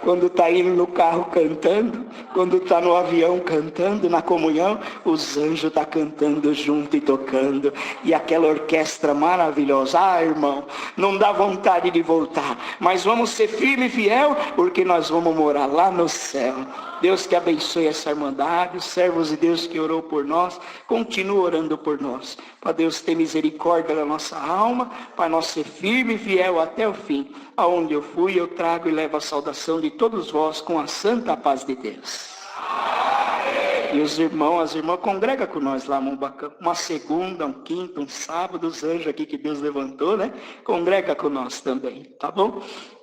Quando está indo no carro cantando, quando está no avião cantando, na comunhão, os anjos estão cantando junto e tocando. E aquela orquestra maravilhosa. Ah, irmão, não dá vontade de voltar, mas vamos ser firme e fiel, porque nós vamos morar lá no céu. Deus que abençoe essa irmandade, os servos de Deus que orou por nós, continua orando por nós. Para Deus ter misericórdia da nossa alma, para nós ser firme e fiel até o fim. Aonde eu fui, eu trago e levo a saudação de todos vós com a santa paz de Deus. E os irmãos, as irmãs, congrega com nós lá, Mumbacã. Uma segunda, um quinto, um sábado, os anjos aqui que Deus levantou, né? Congrega com nós também, tá bom?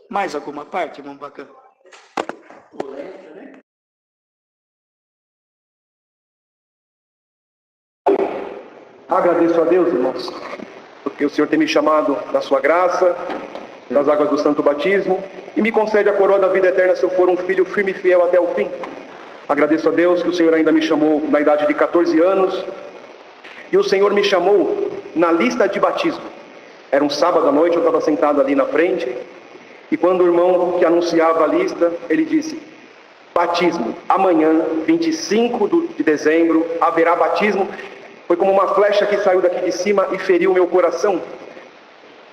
Mais alguma parte, Mumbacã? Agradeço a Deus, irmãos, porque o Senhor tem me chamado na sua graça, nas águas do santo batismo, e me concede a coroa da vida eterna se eu for um filho firme e fiel até o fim. Agradeço a Deus que o Senhor ainda me chamou na idade de 14 anos, e o Senhor me chamou na lista de batismo. Era um sábado à noite, eu estava sentado ali na frente, e quando o irmão que anunciava a lista, ele disse: batismo, amanhã, 25 de dezembro, haverá batismo. Foi como uma flecha que saiu daqui de cima e feriu o meu coração.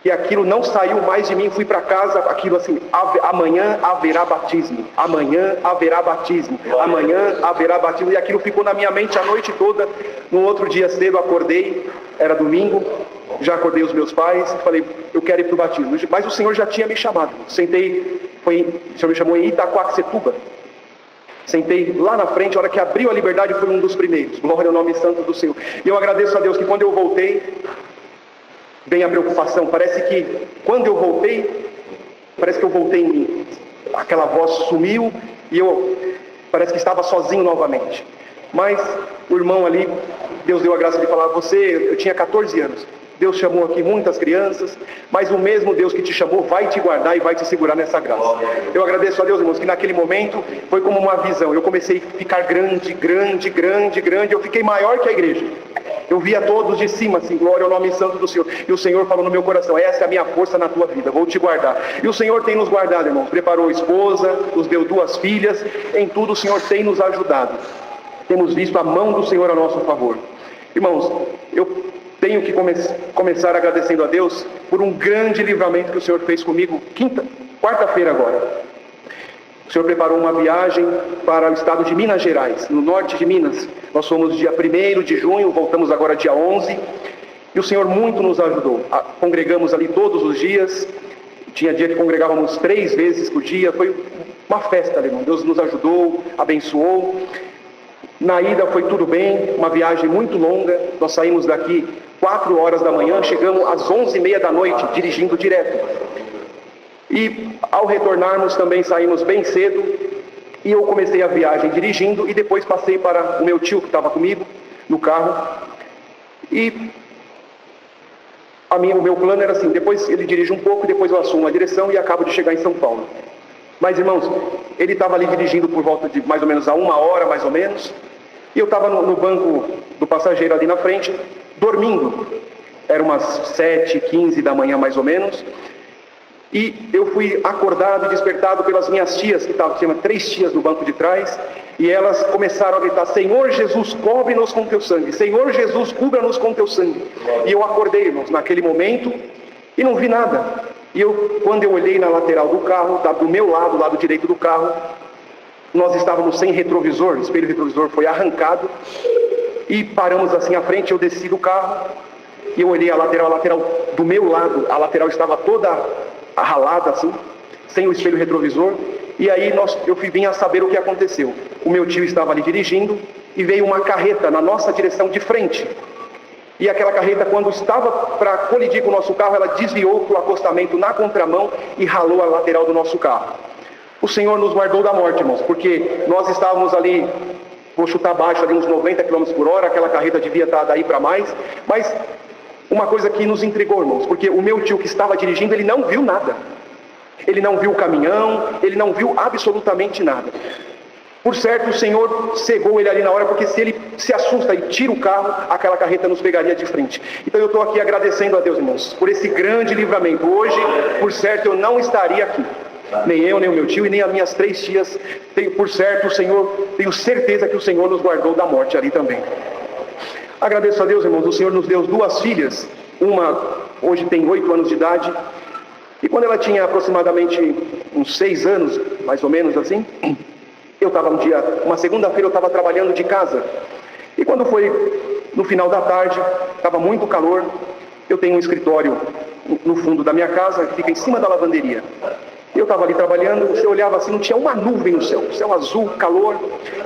E aquilo não saiu mais de mim, fui para casa, aquilo assim: amanhã haverá batismo, amanhã haverá batismo, amanhã haverá batismo. E aquilo ficou na minha mente a noite toda. No outro dia cedo acordei, era domingo, já acordei os meus pais, falei: eu quero ir para o batismo. Mas o Senhor já tinha me chamado. Sentei, o Senhor me chamou em Itaquaquecetuba. Sentei lá na frente, a hora que abriu a liberdade, foi um dos primeiros. Glória ao nome santo do Senhor. E eu agradeço a Deus que quando eu voltei, vem a preocupação. Parece que quando eu voltei, parece que eu voltei em mim. Aquela voz sumiu e eu parece que estava sozinho novamente. Mas o irmão ali, Deus deu a graça de falar: eu tinha 14 anos. Deus chamou aqui muitas crianças, mas o mesmo Deus que te chamou vai te guardar e vai te segurar nessa graça. Eu agradeço a Deus, irmãos, que naquele momento foi como uma visão. Eu comecei a ficar grande. Eu fiquei maior que a igreja. Eu via todos de cima, assim: glória ao nome santo do Senhor. E o Senhor falou no meu coração: essa é a minha força na tua vida, vou te guardar. E o Senhor tem nos guardado, irmãos. Preparou esposa, nos deu 2 filhas. Em tudo o Senhor tem nos ajudado. Temos visto a mão do Senhor a nosso favor. Irmãos, eu tenho que começar agradecendo a Deus por um grande livramento que o Senhor fez comigo quarta-feira agora. O Senhor preparou uma viagem para o estado de Minas Gerais, no norte de Minas. Nós fomos dia 1º de junho, voltamos agora dia 11. E o Senhor muito nos ajudou. Congregamos ali todos os dias. Tinha dia que congregávamos 3 vezes por dia. Foi uma festa, irmão. Deus nos ajudou, abençoou. Na ida foi tudo bem, uma viagem muito longa. Nós saímos daqui 4 horas da manhã, chegamos às 11h30 da noite, dirigindo direto. E ao retornarmos também saímos bem cedo. E eu comecei a viagem dirigindo e depois passei para o meu tio que estava comigo no carro. E o meu plano era assim: depois ele dirige um pouco, depois eu assumo a direção e acabo de chegar em São Paulo. Mas, irmãos, ele estava ali dirigindo por volta de mais ou menos a 1 hora, mais ou menos. E eu estava no banco do passageiro ali na frente, dormindo. Era umas 7h15 da manhã, mais ou menos. E eu fui acordado e despertado pelas minhas tias, que tinha 3 tias no banco de trás. E elas começaram a gritar: Senhor Jesus, cobre-nos com teu sangue. Senhor Jesus, cubra-nos com teu sangue. E eu acordei, irmãos, naquele momento, e não vi nada. E quando eu olhei na lateral do carro, do meu lado, lado direito do carro, nós estávamos sem retrovisor, o espelho retrovisor foi arrancado, e paramos assim à frente. Eu desci do carro, e eu olhei a lateral do meu lado, a lateral estava toda ralada assim, sem o espelho retrovisor. E aí eu vim a saber o que aconteceu. O meu tio estava ali dirigindo, e veio uma carreta na nossa direção de frente. E aquela carreta, quando estava para colidir com o nosso carro, ela desviou para o acostamento na contramão e ralou a lateral do nosso carro. O Senhor nos guardou da morte, irmãos, porque nós estávamos ali, vou chutar baixo, ali uns 90 km por hora, aquela carreta devia estar daí para mais. Mas uma coisa que nos intrigou, irmãos, porque o meu tio que estava dirigindo, ele não viu nada. Ele não viu o caminhão, ele não viu absolutamente nada. Por certo, o Senhor cegou ele ali na hora, porque se ele se assusta e tira o carro, aquela carreta nos pegaria de frente. Então eu estou aqui agradecendo a Deus, irmãos, por esse grande livramento. Hoje, por certo, eu não estaria aqui. Nem eu, nem o meu tio e nem as minhas 3 tias. Por certo, o Senhor, tenho certeza que o Senhor nos guardou da morte ali também. Agradeço a Deus, irmãos, o Senhor nos deu 2 filhas. Uma hoje tem 8 anos de idade. E quando ela tinha aproximadamente uns 6 anos, mais ou menos assim, eu estava uma segunda-feira eu estava trabalhando de casa. E quando foi no final da tarde, estava muito calor, eu tenho um escritório no fundo da minha casa, que fica em cima da lavanderia. Eu estava ali trabalhando, você olhava assim, não tinha uma nuvem no céu azul, calor.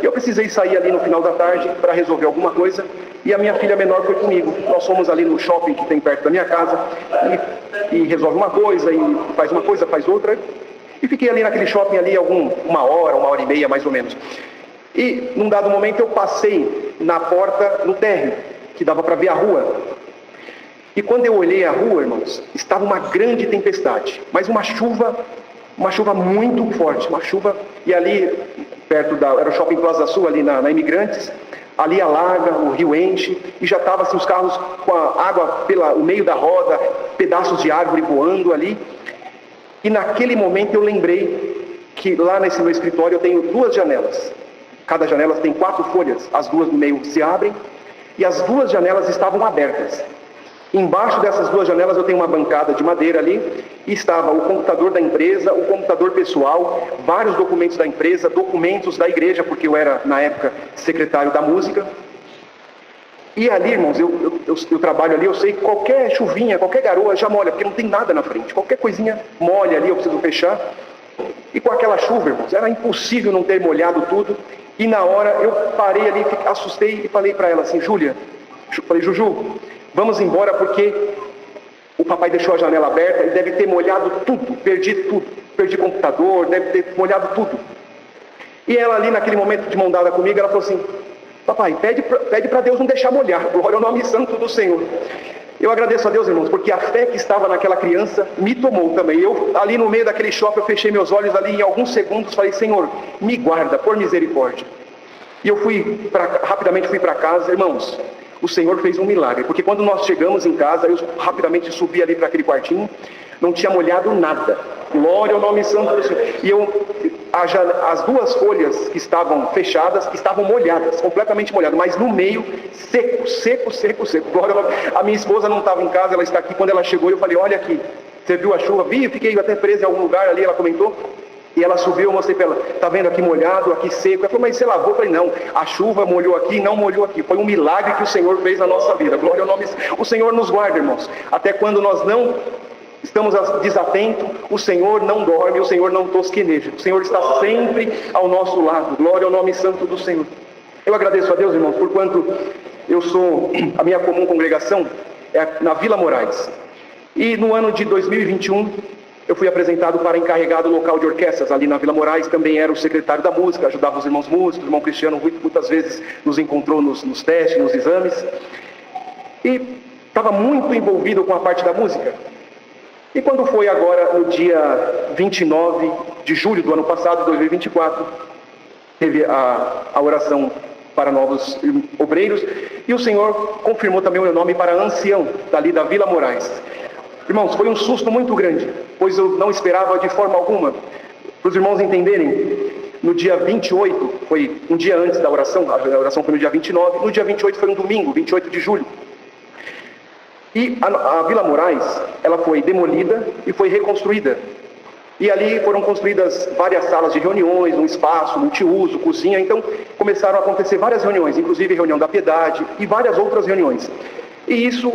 Eu precisei sair ali no final da tarde para resolver alguma coisa, e a minha filha menor foi comigo. Nós fomos ali no shopping que tem perto da minha casa, e resolve uma coisa, e faz uma coisa, faz outra. E fiquei ali naquele shopping ali uma hora e meia mais ou menos. E num dado momento eu passei na porta, no térreo, que dava para ver a rua. E quando eu olhei a rua, irmãos, estava uma grande tempestade, mas uma chuva muito forte, uma chuva, e ali perto era o Shopping Plaza Sul, ali na Imigrantes, ali alaga, o rio enche, e já estava assim, os carros com a água pelo meio da roda, pedaços de árvore voando ali. E naquele momento eu lembrei que lá nesse meu escritório eu tenho 2 janelas. Cada janela tem 4 folhas, as 2 no meio se abrem, e as 2 janelas estavam abertas. Embaixo dessas 2 janelas eu tenho uma bancada de madeira ali, e estava o computador da empresa, o computador pessoal, vários documentos da empresa, documentos da igreja, porque eu era, na época, secretário da música. E ali, irmãos, eu trabalho ali, eu sei que qualquer chuvinha, qualquer garoa já molha, porque não tem nada na frente. Qualquer coisinha molha ali, eu preciso fechar. E com aquela chuva, irmãos, era impossível não ter molhado tudo. E na hora eu parei ali, assustei e falei para ela assim, Júlia, falei, Juju, vamos embora porque o papai deixou a janela aberta e deve ter molhado tudo, perdi computador, deve ter molhado tudo. E ela ali naquele momento de mão dada comigo, ela falou assim, papai, pede para Deus não deixar molhar, glória ao nome santo do Senhor. Eu agradeço a Deus, irmãos, porque a fé que estava naquela criança me tomou também. Eu, ali no meio daquele shopping, eu fechei meus olhos ali em alguns segundos, falei, Senhor, me guarda, por misericórdia. E eu rapidamente fui para casa, irmãos, o Senhor fez um milagre, porque quando nós chegamos em casa, eu rapidamente subi ali para aquele quartinho, não tinha molhado nada. Glória ao nome santo do Senhor. E as 2 folhas que estavam fechadas, estavam molhadas, completamente molhadas, mas no meio, seco. Glória ao nome. A minha esposa não estava em casa, ela está aqui. Quando ela chegou, eu falei, olha aqui, você viu a chuva? Vi, eu fiquei até preso em algum lugar ali, ela comentou. E ela subiu, eu mostrei para ela, tá vendo aqui molhado, aqui seco. Ela falou, mas você lavou? Eu falei, não, a chuva molhou aqui, não molhou aqui. Foi um milagre que o Senhor fez na nossa vida. Glória ao nome. O Senhor nos guarda, irmãos. Até quando nós não estamos desatentos, o Senhor não dorme, o Senhor não tosqueneja. O Senhor está sempre ao nosso lado. Glória ao nome santo do Senhor. Eu agradeço a Deus, irmãos, por quanto a minha comum congregação é na Vila Moraes. E no ano de 2021, eu fui apresentado para encarregado local de orquestras ali na Vila Moraes. Também era o secretário da música, ajudava os irmãos músicos. O irmão Cristiano muitas vezes nos encontrou nos testes, nos exames. E estava muito envolvido com a parte da música. E quando foi agora, no dia 29 de julho do ano passado, 2024, teve a oração para novos obreiros, e o Senhor confirmou também o meu nome para ancião, dali da Vila Moraes. Irmãos, foi um susto muito grande, pois eu não esperava de forma alguma. Para os irmãos entenderem, no dia 28, foi um dia antes da oração, a oração foi no dia 29, no dia 28 foi um domingo, 28 de julho. E a Vila Moraes, ela foi demolida e foi reconstruída. E ali foram construídas várias salas de reuniões, um espaço, multiuso, cozinha. Então começaram a acontecer várias reuniões, inclusive reunião da Piedade e várias outras reuniões. E isso,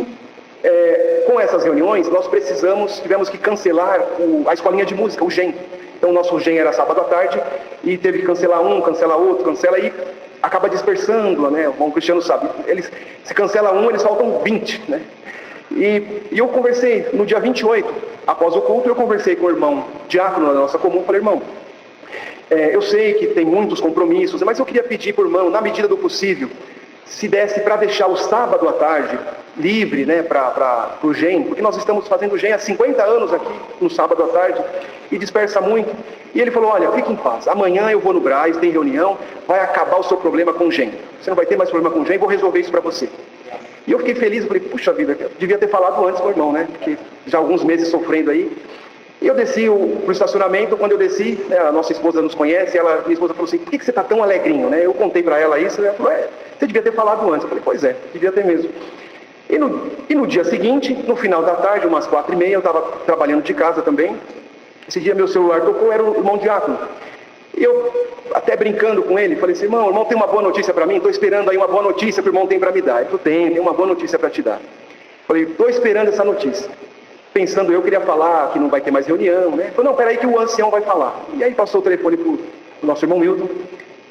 com essas reuniões, nós tivemos que cancelar a escolinha de música, o GEM. Então o nosso GEM era sábado à tarde e teve que cancelar um, cancelar outro, cancela e acaba dispersando, né? O irmão Cristiano sabe, se cancela um, eles faltam 20, né? E eu conversei no dia 28, após o culto, eu conversei com o irmão diácono da nossa comum, falei, irmão, eu sei que tem muitos compromissos, mas eu queria pedir para o irmão, na medida do possível, se desse para deixar o sábado à tarde livre, né, para o GEM, porque nós estamos fazendo o GEM há 50 anos aqui, no sábado à tarde, e dispersa muito. E ele falou, olha, fique em paz, amanhã eu vou no Brás, tem reunião, vai acabar o seu problema com o GEM. Você não vai ter mais problema com o GEM, vou resolver isso para você. E eu fiquei feliz, falei, puxa vida, eu devia ter falado antes com o irmão, né? Porque já há alguns meses sofrendo aí. E eu desci pro estacionamento, quando eu desci, né, a nossa esposa nos conhece, minha esposa falou assim, por que você está tão alegrinho, né? Eu contei para ela isso, e ela falou, você devia ter falado antes. Eu falei, pois é, devia ter mesmo. E no dia seguinte, no final da tarde, umas 4h30, eu estava trabalhando de casa também. Esse dia meu celular tocou, era o irmão Diácono. E eu, até brincando com ele, falei assim, irmão tem uma boa notícia para mim? Estou esperando aí uma boa notícia que o irmão tem para me dar. Ele falou, tem uma boa notícia para te dar. Falei, estou esperando essa notícia. Pensando eu queria falar que não vai ter mais reunião, né? Falei, não, peraí que o ancião vai falar. E aí passou o telefone pro nosso irmão Milton.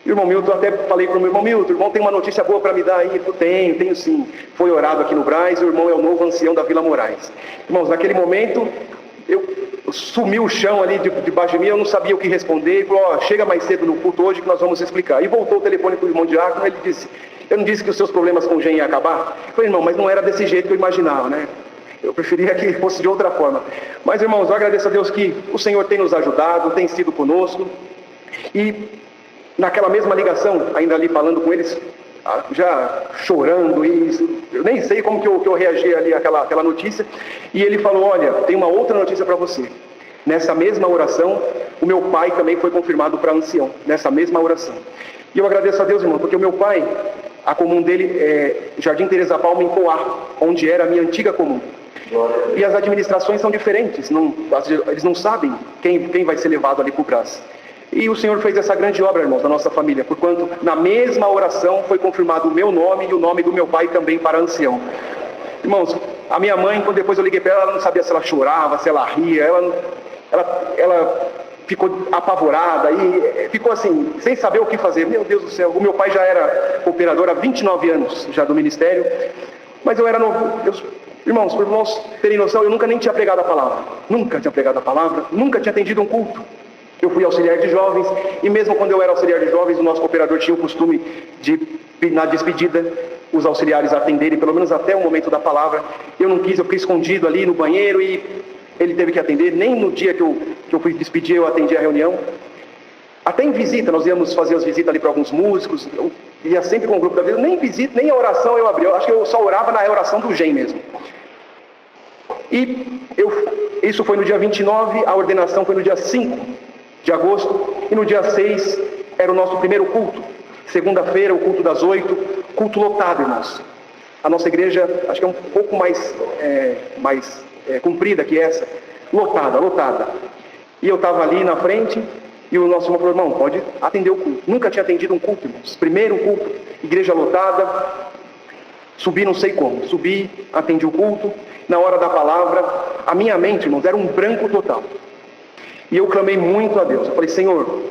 E o irmão Milton, até falei pro meu irmão Milton, irmão, tem uma notícia boa para me dar aí? Ele falou, tenho sim. Foi orado aqui no Brás, o irmão é o novo ancião da Vila Moraes. Irmãos, naquele momento, eu sumi o chão ali debaixo de mim, eu não sabia o que responder. Ele falou, chega mais cedo no culto hoje que nós vamos explicar. E voltou o telefone pro irmão Diácono, ele disse, eu não disse que os seus problemas com o GEM iam acabar? Eu falei, irmão, mas não era desse jeito que eu imaginava, né? Eu preferia que fosse de outra forma. Mas, irmãos, eu agradeço a Deus que o Senhor tem nos ajudado, tem sido conosco. E naquela mesma ligação, ainda ali falando com eles, já chorando, e eu nem sei como que eu reagi ali àquela notícia. E ele falou, olha, tem uma outra notícia para você. Nessa mesma oração, o meu pai também foi confirmado para ancião, nessa mesma oração. E eu agradeço a Deus, irmão, porque o meu pai, a comum dele é Jardim Teresa Palma, em Poá, onde era a minha antiga comum. E as administrações são diferentes, eles não sabem quem vai ser levado ali para o Brás. E o Senhor fez essa grande obra, irmãos, da nossa família, porquanto na mesma oração foi confirmado o meu nome e o nome do meu pai também para ancião. Irmãos, a minha mãe, quando depois eu liguei para ela não sabia se ela chorava, se ela ria, ela ficou apavorada e ficou assim, sem saber o que fazer. Meu Deus do céu, o meu pai já era cooperador há 29 anos já do ministério, mas eu era novo. Irmãos, para os irmãos terem noção, eu nunca nem tinha pregado a palavra. Nunca tinha pregado a palavra, nunca tinha atendido um culto. Eu fui auxiliar de jovens, e mesmo quando eu era auxiliar de jovens, o nosso cooperador tinha o costume de, na despedida, os auxiliares atenderem, pelo menos até o momento da palavra. Eu não quis, eu fiquei escondido ali no banheiro, e ele teve que atender. Nem no dia que eu fui despedir, eu atendi a reunião. Até em visita, nós íamos fazer as visitas ali para alguns músicos, eu ia sempre com o grupo da vida, nem visita, nem a oração eu abri, eu acho que eu só orava na oração do GEM mesmo. E isso foi no dia 29, a ordenação foi no dia 5 de agosto, e no dia 6 era o nosso primeiro culto. Segunda-feira, o culto das 8, culto lotado, irmãos. A nossa igreja, acho que é um pouco mais comprida que essa, lotada. E eu estava ali na frente, e o nosso irmão falou, irmão, pode atender o culto. Nunca tinha atendido um culto, irmãos. Primeiro culto, igreja lotada, subi não sei como. Subi, atendi o culto. Na hora da palavra, a minha mente, irmãos, era um branco total. E eu clamei muito a Deus. Eu falei, Senhor,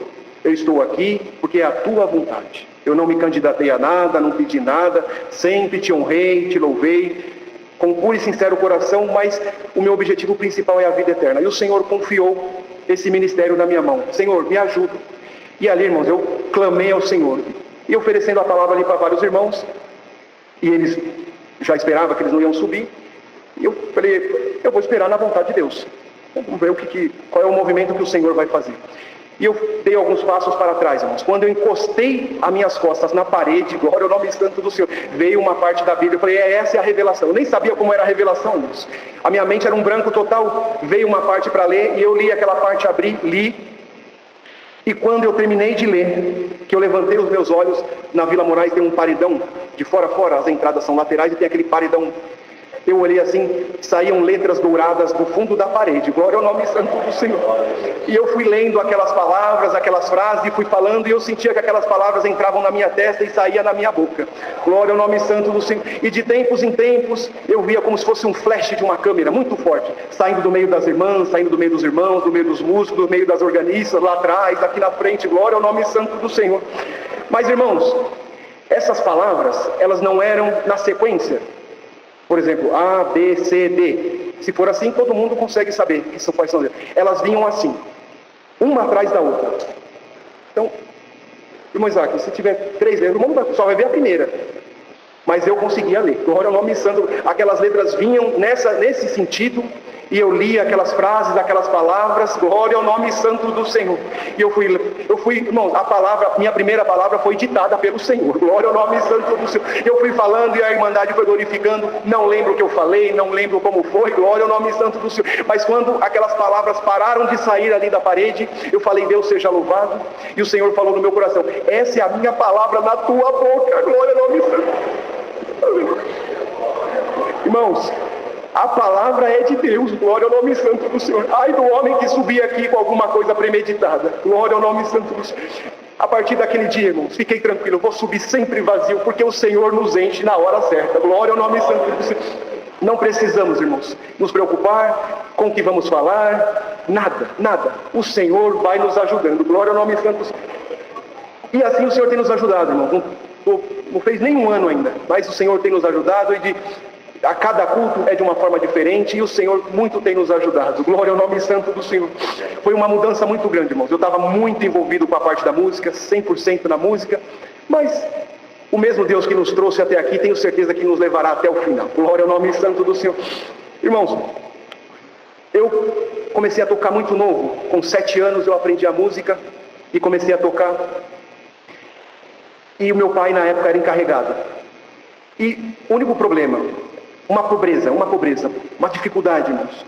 eu estou aqui porque é a tua vontade. Eu não me candidatei a nada, não pedi nada, sempre te honrei, te louvei, com puro e sincero coração, mas o meu objetivo principal é a vida eterna. E o Senhor confiou esse ministério na minha mão. Senhor, me ajuda. E ali, irmãos, eu clamei ao Senhor. E oferecendo a palavra ali para vários irmãos, e eles já esperavam que eles não iam subir. E eu falei, eu vou esperar na vontade de Deus. Vamos ver qual é o movimento que o Senhor vai fazer. E eu dei alguns passos para trás, irmãos. Quando eu encostei as minhas costas na parede, glória ao nome santo do Senhor, veio uma parte da Bíblia. Eu falei, essa é a revelação. Eu nem sabia como era a revelação, irmãos. A minha mente era um branco total. Veio uma parte para ler, e eu li aquela parte, abri, li. E quando eu terminei de ler, que eu levantei os meus olhos, na Vila Moraes tem um paredão, de fora a fora, as entradas são laterais, e tem aquele paredão. Eu olhei assim, saíam letras douradas do fundo da parede, glória ao nome santo do Senhor. E eu fui lendo aquelas palavras, aquelas frases, e fui falando, e eu sentia que aquelas palavras entravam na minha testa e saíam na minha boca. Glória ao nome santo do Senhor. E de tempos em tempos, eu via como se fosse um flash de uma câmera, muito forte, saindo do meio das irmãs, saindo do meio dos irmãos, do meio dos músicos, do meio das organistas, lá atrás, aqui na frente, glória ao nome santo do Senhor. Mas, irmãos, essas palavras, elas não eram na sequência. Por exemplo, A, B, C, D. Se for assim, todo mundo consegue saber que são quais são elas. Elas vinham assim, uma atrás da outra. Então, irmão Isaac, se tiver 3 letras, o irmão só vai ver a primeira. Mas eu conseguia ler. Glória ao nome santo. Aquelas letras vinham nesse sentido, E eu li aquelas frases, aquelas palavras, glória ao nome santo do Senhor. E eu fui, irmão, minha primeira palavra foi ditada pelo Senhor, glória ao nome santo do Senhor. Eu fui falando e a Irmandade foi glorificando, não lembro o que eu falei, não lembro como foi, glória ao nome santo do Senhor. Mas quando aquelas palavras pararam de sair ali da parede, eu falei, Deus seja louvado. E o Senhor falou no meu coração, essa é a minha palavra na tua boca, glória ao nome santo. Irmãos, a palavra é de Deus, glória ao nome santo do Senhor. Ai do homem que subir aqui com alguma coisa premeditada, glória ao nome santo do Senhor. A partir daquele dia, irmãos, fiquei tranquilo, eu vou subir sempre vazio, porque o Senhor nos enche na hora certa, glória ao nome santo do Senhor. Não precisamos, irmãos, nos preocupar com o que vamos falar, nada. O Senhor vai nos ajudando, glória ao nome santo do Senhor. E assim o Senhor tem nos ajudado, irmãos. Não fez nem um ano ainda, mas o Senhor tem nos ajudado e a cada culto é de uma forma diferente e o Senhor muito tem nos ajudado. Glória ao nome santo do Senhor. Foi uma mudança muito grande, irmãos. Eu estava muito envolvido com a parte da música, 100% na música, mas o mesmo Deus que nos trouxe até aqui, tenho certeza que nos levará até o final. Glória ao nome santo do Senhor. Irmãos, eu comecei a tocar muito novo. Com 7 anos eu aprendi a música e comecei a tocar. E o meu pai na época era encarregado. E o único problema, uma pobreza, uma dificuldade, irmãos.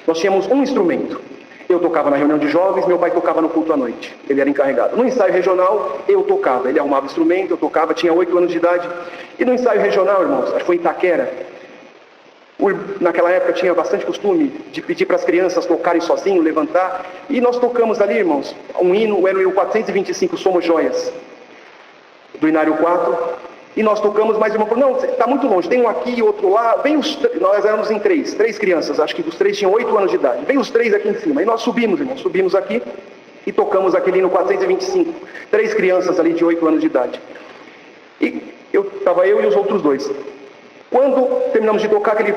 Nós tínhamos um instrumento. Eu tocava na reunião de jovens, meu pai tocava no culto à noite. Ele era encarregado. No ensaio regional, eu tocava. Ele arrumava o instrumento, eu tocava, tinha 8 anos de idade. E no ensaio regional, irmãos, acho que foi em Itaquera. Naquela época tinha bastante costume de pedir para as crianças tocarem sozinho, levantar. E nós tocamos ali, irmãos, um hino, era o hino 425, Somos Joias, do Inário 4. E nós tocamos, mas o irmão falou, não, está muito longe, tem um aqui e outro lá, nós éramos em três crianças, acho que os 3 tinham 8 anos de idade, vem os 3 aqui em cima, e nós subimos, irmão, subimos aqui e tocamos aquele no 425, 3 crianças ali de 8 anos de idade. E estava eu e os outros 2. Quando terminamos de tocar, que ele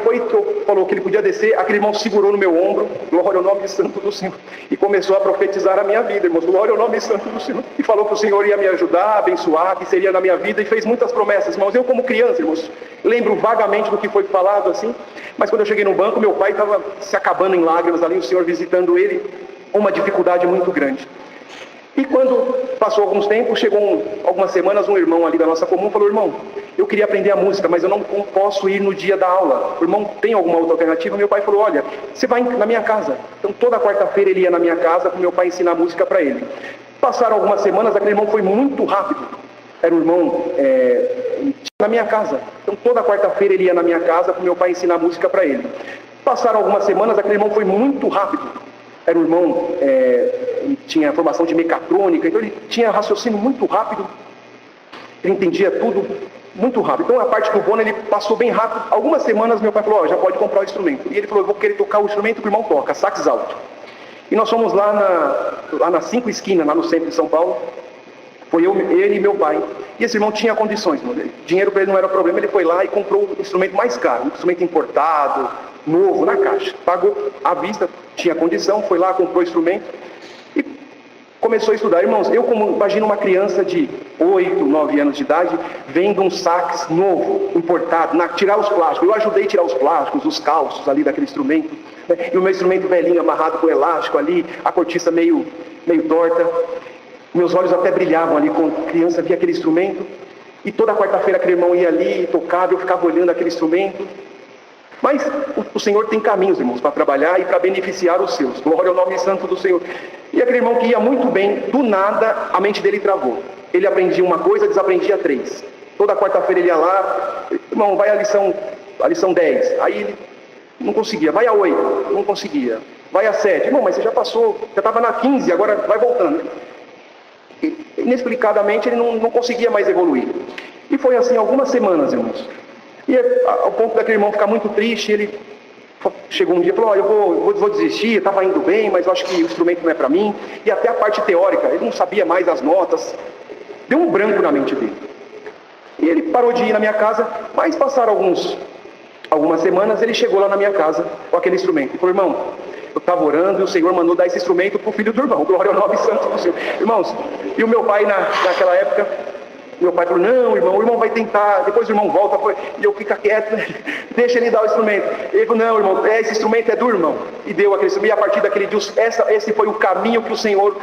falou que ele podia descer, aquele irmão segurou no meu ombro, glória ao nome santo do Senhor, e começou a profetizar a minha vida, irmãos, glória ao nome santo do Senhor, e falou que o Senhor ia me ajudar, abençoar, que seria na minha vida, e fez muitas promessas, irmãos. Eu como criança, irmãos, lembro vagamente do que foi falado assim, mas quando eu cheguei no banco, meu pai estava se acabando em lágrimas ali, o Senhor visitando ele, uma dificuldade muito grande. E quando passou alguns tempos, chegou algumas semanas, um irmão ali da nossa comum falou, irmão, eu queria aprender a música, mas eu não posso ir no dia da aula. O irmão tem alguma outra alternativa? Meu pai falou, olha, você vai na minha casa. Então toda quarta-feira ele ia na minha casa para o meu pai ensinar música para ele. Passaram algumas semanas, aquele irmão foi muito rápido. Era um irmão na minha casa. Então toda quarta-feira ele ia na minha casa para o meu pai ensinar música para ele. Passaram algumas semanas, aquele irmão foi muito rápido. Era um irmão, ele tinha formação de mecatrônica, então ele tinha raciocínio muito rápido, ele entendia tudo muito rápido. Então a parte do bono ele passou bem rápido. Algumas semanas meu pai falou, já pode comprar o instrumento. E ele falou, eu vou querer tocar o instrumento que o irmão toca, sax alto. E nós fomos lá nas 5 esquinas, lá no centro de São Paulo. Foi ele e meu pai. E esse irmão tinha condições, dinheiro para ele não era problema, ele foi lá e comprou o instrumento mais caro, um instrumento importado, novo, na caixa. Pagou à vista, tinha condição, foi lá, comprou o instrumento e começou a estudar. Irmãos, eu imagino uma criança de 8, 9 anos de idade, vendo um sax novo, importado, tirar os plásticos. Eu ajudei a tirar os plásticos, os calços ali daquele instrumento, né? E o meu instrumento velhinho, amarrado com elástico ali, a cortiça meio torta. Meus olhos até brilhavam ali quando a criança via aquele instrumento. E toda quarta-feira aquele irmão ia ali, tocava, eu ficava olhando aquele instrumento. Mas o Senhor tem caminhos, irmãos, para trabalhar e para beneficiar os seus. Glória ao nome santo do Senhor. E aquele irmão que ia muito bem, do nada, a mente dele travou. Ele aprendia uma coisa, desaprendia 3. Toda quarta-feira ele ia lá, irmão, vai a lição 10. Aí ele não conseguia. Vai a 8, não conseguia. Vai a 7. Irmão, mas você já passou, já estava na 15, agora vai voltando. E, inexplicadamente ele não conseguia mais evoluir. E foi assim algumas semanas, irmãos. E ao ponto daquele irmão ficar muito triste, ele chegou um dia e falou, eu vou desistir, estava indo bem, mas eu acho que o instrumento não é para mim. E até a parte teórica, ele não sabia mais as notas. Deu um branco na mente dele. E ele parou de ir na minha casa, mas passaram algumas semanas, ele chegou lá na minha casa com aquele instrumento. E falou, irmão, eu estava orando e o Senhor mandou dar esse instrumento para o filho do irmão. Glória ao nome santo do Senhor. Irmãos, e o meu pai naquela época, Meu pai falou, não, irmão, o irmão vai tentar, depois o irmão volta, e eu fico quieto, deixa ele dar o instrumento. Ele falou, não, irmão, esse instrumento é do irmão. E deu aquele instrumento, e a partir daquele dia, esse foi o caminho que o Senhor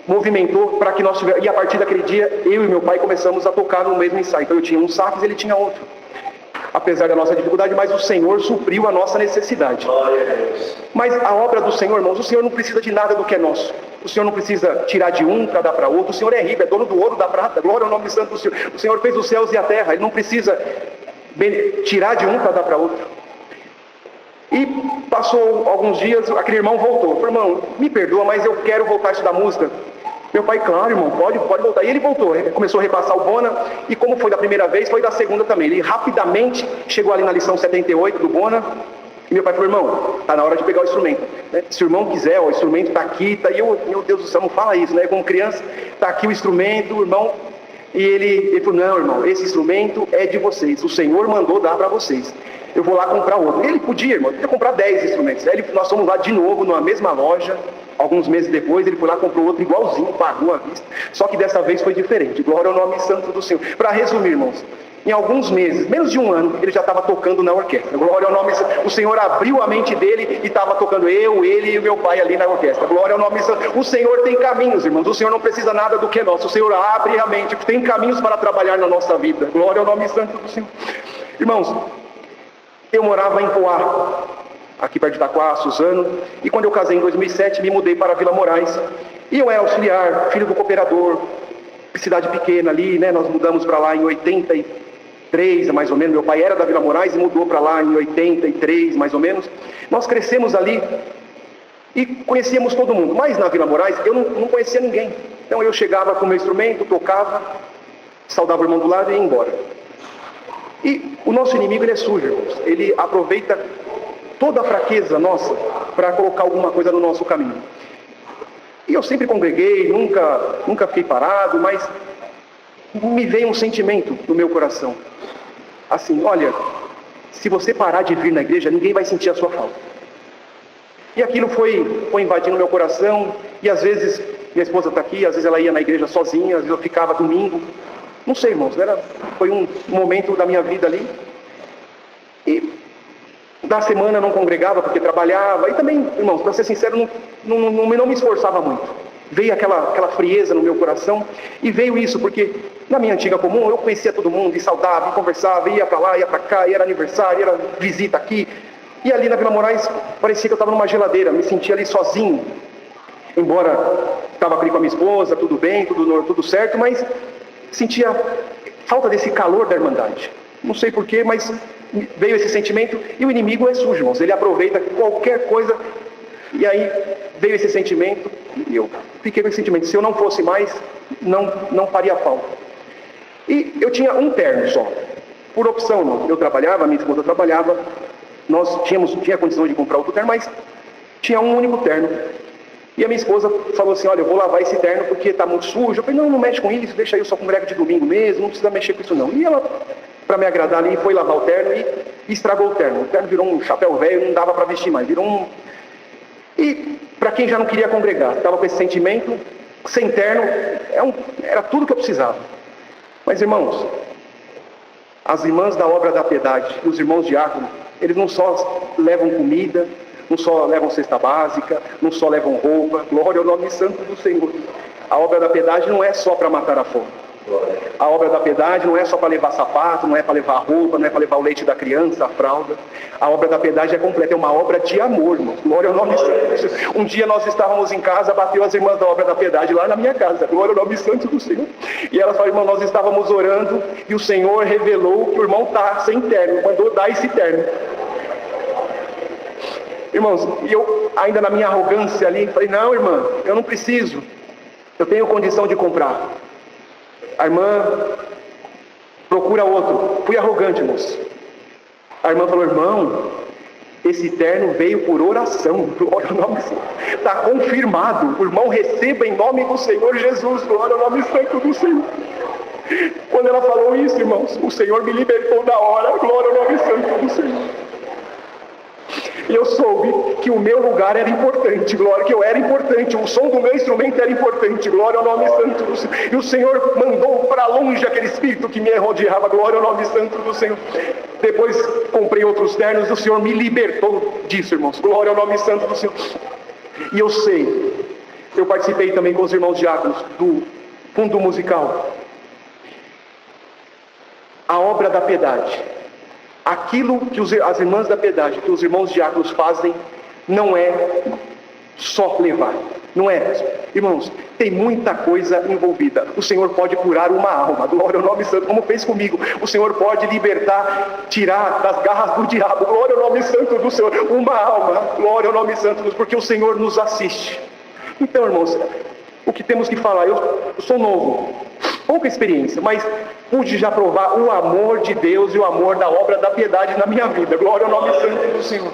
movimentou para que nós tivéssemos. E a partir daquele dia, eu e meu pai começamos a tocar no mesmo ensaio. Então eu tinha um sax, ele tinha outro. Apesar da nossa dificuldade, mas o Senhor supriu a nossa necessidade. Mas a obra do Senhor, irmãos, o Senhor não precisa de nada do que é nosso. O Senhor não precisa tirar de um para dar para outro. O Senhor é rico, é dono do ouro, da prata. Glória ao nome santo do Senhor. O Senhor fez os céus e a terra. Ele não precisa tirar de um para dar para outro. E passou alguns dias, aquele irmão voltou. Falei, irmão, me perdoa, mas eu quero voltar a estudar música. Meu pai, claro, irmão, pode voltar. E ele voltou, ele começou a repassar o Bona, e como foi da primeira vez, foi da segunda também. Ele rapidamente chegou ali na lição 78 do Bona, e meu pai falou, irmão, está na hora de pegar o instrumento. Se o irmão quiser, ó, o instrumento está aqui, tá, e eu, meu Deus do céu, não fala isso, né? Como criança, está aqui o instrumento, o irmão. E ele falou, não, irmão, esse instrumento é de vocês, o Senhor mandou dar para vocês. Eu vou lá comprar outro. Ele podia, irmão, podia comprar 10 instrumentos. Aí nós fomos lá de novo, numa mesma loja. Alguns meses depois, ele foi lá, comprou outro igualzinho, pagou à vista. Só que dessa vez foi diferente. Glória ao nome santo do Senhor. Para resumir, irmãos, em alguns meses, menos de um ano, ele já estava tocando na orquestra. Glória ao nome santo. O Senhor abriu a mente dele e estava tocando ele e o meu pai ali na orquestra. Glória ao nome santo. O Senhor tem caminhos, irmãos. O Senhor não precisa nada do que é nosso. O Senhor abre a mente. Tem caminhos para trabalhar na nossa vida. Glória ao nome santo do Senhor. Irmãos, eu morava em Poá, aqui perto de Itaquá, Suzano, e quando eu casei em 2007, me mudei para Vila Moraes, e eu era auxiliar, filho do cooperador, cidade pequena ali, né? Nós mudamos para lá em 83, mais ou menos. Meu pai era da Vila Moraes e mudou para lá em 83, mais ou menos. Nós crescemos ali e conhecíamos todo mundo, mas na Vila Moraes eu não conhecia ninguém. Então eu chegava com o meu instrumento, tocava, saudava o irmão do lado e ia embora. E o nosso inimigo, ele é sujo, irmãos. Ele aproveita toda a fraqueza nossa para colocar alguma coisa no nosso caminho. E eu sempre congreguei, nunca fiquei parado, mas me veio um sentimento no meu coração. Assim, olha, se você parar de vir na igreja, ninguém vai sentir a sua falta. E aquilo foi invadindo meu coração, e às vezes, minha esposa está aqui, às vezes ela ia na igreja sozinha, às vezes eu ficava domingo. Não sei, irmãos, foi um momento da minha vida ali. E da semana eu não congregava porque trabalhava. E também, irmãos, para ser sincero, não me esforçava muito. Veio aquela frieza no meu coração. E veio isso porque na minha antiga comum eu conhecia todo mundo, e saudava, e conversava, ia para lá, ia para cá, e era aniversário, era visita aqui. E ali na Vila Moraes parecia que eu estava numa geladeira, me sentia ali sozinho. Embora estava ali com a minha esposa, tudo bem, tudo certo, mas sentia falta desse calor da irmandade. Não sei porquê, mas veio esse sentimento. E o inimigo é sujo, irmãos. Ele aproveita qualquer coisa. E aí veio esse sentimento. E eu fiquei com esse sentimento. Se eu não fosse mais, não faria falta. E eu tinha um terno só. Por opção, não. Eu trabalhava, minha esposa trabalhava. Nós tinha condição de comprar outro terno, mas tinha um único terno. E a minha esposa falou assim, olha, eu vou lavar esse terno porque está muito sujo. Eu falei, não mexe com isso, deixa eu só congrego de domingo mesmo, não precisa mexer com isso não. E ela, para me agradar ali, foi lavar o terno e estragou o terno. O terno virou um chapéu velho, não dava para vestir mais, virou um... E para quem já não queria congregar, estava com esse sentimento, sem terno, era tudo que eu precisava. Mas irmãos, as irmãs da obra da piedade, os irmãos diáconos, eles não só levam comida, não só levam cesta básica, não só levam roupa. Glória ao nome santo do Senhor. A obra da piedade não é só para matar a fome. A obra da piedade não é só para levar sapato, não é para levar roupa, não é para levar o leite da criança, a fralda. A obra da piedade é completa, é uma obra de amor, irmão. Glória ao nome santo. Um dia nós estávamos em casa, bateu as irmãs da obra da piedade lá na minha casa. Glória ao nome santo do Senhor. E elas falaram, irmão, nós estávamos orando e o Senhor revelou que o irmão está sem terno, mandou dar esse terno. Irmãos, e eu ainda na minha arrogância ali, falei, não, irmã, eu não preciso. Eu tenho condição de comprar. A irmã procura outro. Fui arrogante, irmãos. A irmã falou, irmão, esse terno veio por oração. Glória ao nome do Senhor. Está confirmado. O irmão receba em nome do Senhor Jesus. Glória ao nome santo do Senhor. Quando ela falou isso, irmãos, o Senhor me libertou da hora. Glória ao nome santo do Senhor. E eu soube que o meu lugar era importante, glória, que eu era importante, o som do meu instrumento era importante, glória ao nome santo do Senhor. E o Senhor mandou para longe aquele espírito que me rodeava, glória ao nome santo do Senhor. Depois comprei outros ternos, o Senhor me libertou disso, irmãos, glória ao nome santo do Senhor. E eu sei, eu participei também com os irmãos diáconos do fundo musical. A obra da piedade, aquilo que as irmãs da piedade, que os irmãos diáconos fazem, não é só levar, não é, irmãos, tem muita coisa envolvida. O Senhor pode curar uma alma, glória ao nome santo, como fez comigo. O Senhor pode libertar, tirar das garras do diabo, glória ao nome santo do Senhor, uma alma, glória ao nome santo do Senhor, porque o Senhor nos assiste. Então, irmãos, o que temos que falar, eu sou novo, pouca experiência, mas pude já provar o amor de Deus e o amor da obra da piedade na minha vida, glória ao nome santo do Senhor.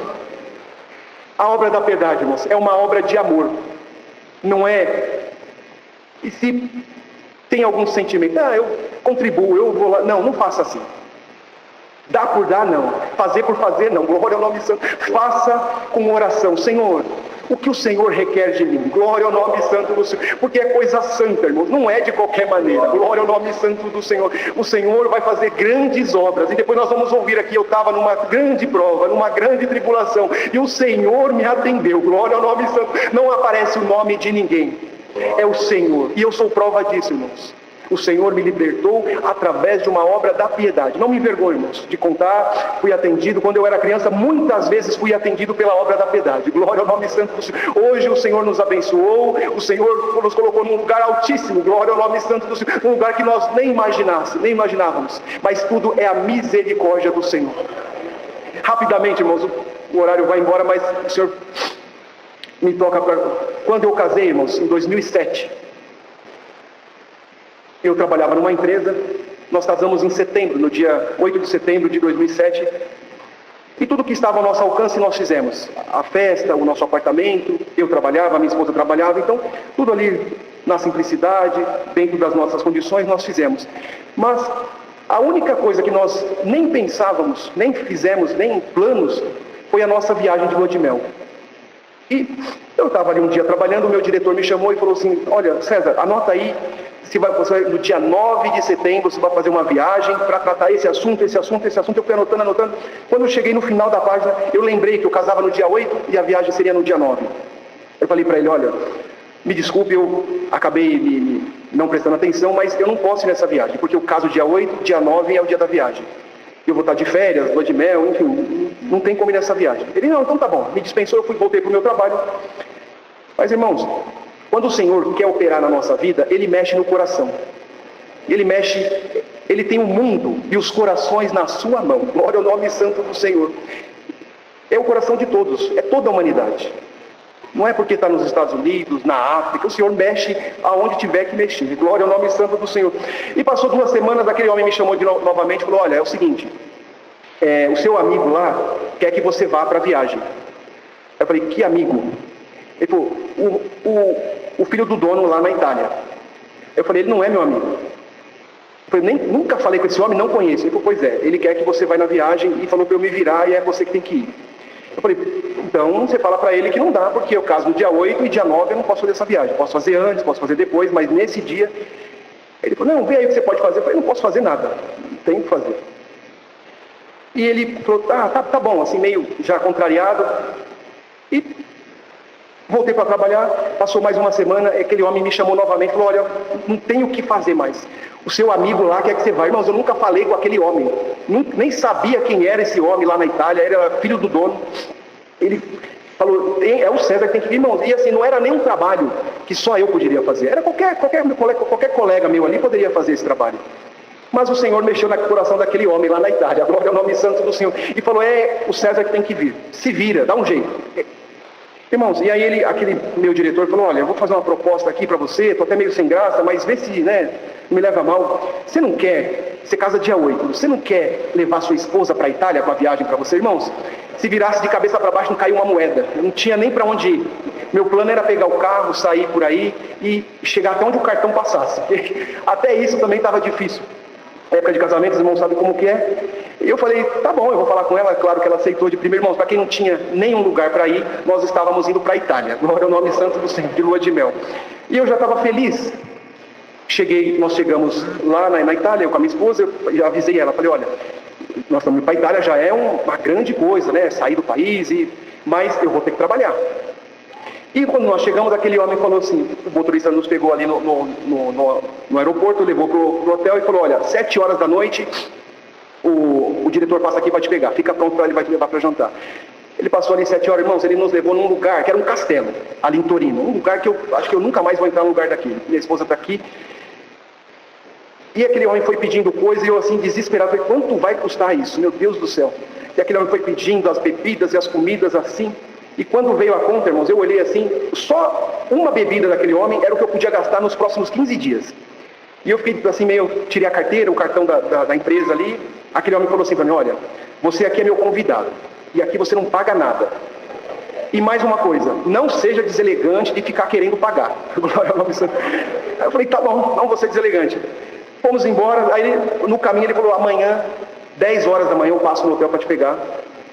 A obra da piedade, irmãos, é uma obra de amor, não é. E se tem algum sentimento, eu contribuo, eu vou lá, não faça assim. Dar por dar, não. Fazer por fazer, não. Glória ao nome santo. Faça com oração. Senhor, o que o Senhor requer de mim? Glória ao nome santo do Senhor. Porque é coisa santa, irmãos. Não é de qualquer maneira. Glória ao nome santo do Senhor. O Senhor vai fazer grandes obras. E depois nós vamos ouvir aqui, eu estava numa grande prova, numa grande tribulação. E o Senhor me atendeu. Glória ao nome santo. Não aparece o nome de ninguém. É o Senhor. E eu sou prova disso, irmãos. O Senhor me libertou através de uma obra da piedade. Não me envergonho, irmãos, de contar. Fui atendido, quando eu era criança, muitas vezes fui atendido pela obra da piedade. Glória ao nome santo do Senhor. Hoje o Senhor nos abençoou, o Senhor nos colocou num lugar altíssimo. Glória ao nome santo do Senhor. Um lugar que nós nem imaginávamos. Mas tudo é a misericórdia do Senhor. Rapidamente, irmãos, o horário vai embora, mas o Senhor me toca para... Quando eu casei, irmãos, em 2007... eu trabalhava numa empresa, nós casamos em setembro, no dia 8 de setembro de 2007, e tudo que estava ao nosso alcance nós fizemos. A festa, o nosso apartamento, eu trabalhava, a minha esposa trabalhava, então tudo ali na simplicidade, dentro das nossas condições, nós fizemos. Mas a única coisa que nós nem pensávamos, nem fizemos, nem planos, foi a nossa viagem de lua de mel. E eu estava ali um dia trabalhando, o meu diretor me chamou e falou assim, olha, César, anota aí, no dia 9 de setembro você vai fazer uma viagem para tratar esse assunto, eu fui anotando. Quando eu cheguei no final da página, eu lembrei que eu casava no dia 8 e a viagem seria no dia 9. Eu falei para ele, olha, me desculpe, eu acabei não prestando atenção, mas eu não posso ir nessa viagem, porque eu caso dia 8, dia 9 é o dia da viagem. Eu vou estar de férias, lua de mel, enfim, não tem como ir nessa viagem. Ele, não, então tá bom, me dispensou, eu voltei para o meu trabalho. Mas irmãos, quando o Senhor quer operar na nossa vida, Ele mexe no coração. Ele tem o mundo e os corações na sua mão. Glória ao nome santo do Senhor. É o coração de todos, é toda a humanidade. Não é porque está nos Estados Unidos, na África, o Senhor mexe aonde tiver que mexer. Glória ao nome santo do Senhor. E passou 2 semanas, aquele homem me chamou novamente e falou, olha, é o seguinte, o seu amigo lá quer que você vá para a viagem. Eu falei, que amigo? Ele falou, o filho do dono lá na Itália. Eu falei, ele não é meu amigo. Eu falei, nunca falei com esse homem, não conheço. Ele falou, pois é, ele quer que você vá na viagem e falou para eu me virar e é você que tem que ir. Eu falei, então você fala para ele que não dá, porque eu caso no dia 8 e dia 9 eu não posso fazer essa viagem. Posso fazer antes, posso fazer depois, mas nesse dia... Ele falou, não, vê aí o que você pode fazer. Eu falei, não posso fazer nada, tenho que fazer. E ele falou, tá bom, assim meio já contrariado. E voltei para trabalhar, passou mais uma semana, aquele homem me chamou novamente, falou, olha, não tenho o que fazer mais. O seu amigo lá quer que você vá. Irmãos, eu nunca falei com aquele homem, nem sabia quem era esse homem lá na Itália, era filho do dono. Ele falou, é o César que tem que vir, irmãos. E assim, não era nem um trabalho que só eu poderia fazer, era qualquer colega meu ali poderia fazer esse trabalho. Mas o Senhor mexeu no coração daquele homem lá na Itália, glória ao nome santo do Senhor, e falou, o César que tem que vir, se vira, dá um jeito. Irmãos, e aí aquele meu diretor falou, olha, eu vou fazer uma proposta aqui para você, estou até meio sem graça, mas vê se, não me leva a mal. Você não quer, você casa dia 8, você não quer levar sua esposa para a Itália com a viagem para você, irmãos? Se virasse de cabeça para baixo não caiu uma moeda, eu não tinha nem para onde ir. Meu plano era pegar o carro, sair por aí e chegar até onde o cartão passasse. Até isso também estava difícil. Época de casamento, os irmãos sabem como que é. E eu falei, tá bom, eu vou falar com ela. Claro que ela aceitou de primeiro. Irmãos, para quem não tinha nenhum lugar para ir, nós estávamos indo para a Itália. Glória ao nome santo do Senhor, de lua de mel. E eu já estava feliz. Nós chegamos lá na Itália, eu com a minha esposa, eu avisei ela, falei, olha, nós estamos indo para a Itália, já é uma grande coisa, né? Sair do país, mas eu vou ter que trabalhar. E quando nós chegamos, aquele homem falou assim, o motorista nos pegou ali no aeroporto, levou para o hotel e falou, olha, 7 horas da noite, o diretor passa aqui e vai te pegar, fica pronto, ele vai te levar para jantar. Ele passou ali 7 horas, irmãos, ele nos levou num lugar, que era um castelo, ali em Torino, um lugar que eu acho que eu nunca mais vou entrar num lugar daquele. Minha esposa está aqui. E aquele homem foi pedindo coisa e eu assim desesperado, falei, quanto vai custar isso? Meu Deus do céu. E aquele homem foi pedindo as bebidas e as comidas assim. E quando veio a conta, irmãos, eu olhei assim, só uma bebida daquele homem era o que eu podia gastar nos próximos 15 dias. E eu fiquei assim meio, tirei a carteira, o cartão da empresa ali. Aquele homem falou assim para mim, olha, você aqui é meu convidado. E aqui você não paga nada. E mais uma coisa, não seja deselegante de ficar querendo pagar. Aí eu falei, tá bom, não vou ser deselegante. Fomos embora, aí no caminho ele falou, amanhã, 10 horas da manhã eu passo no hotel para te pegar.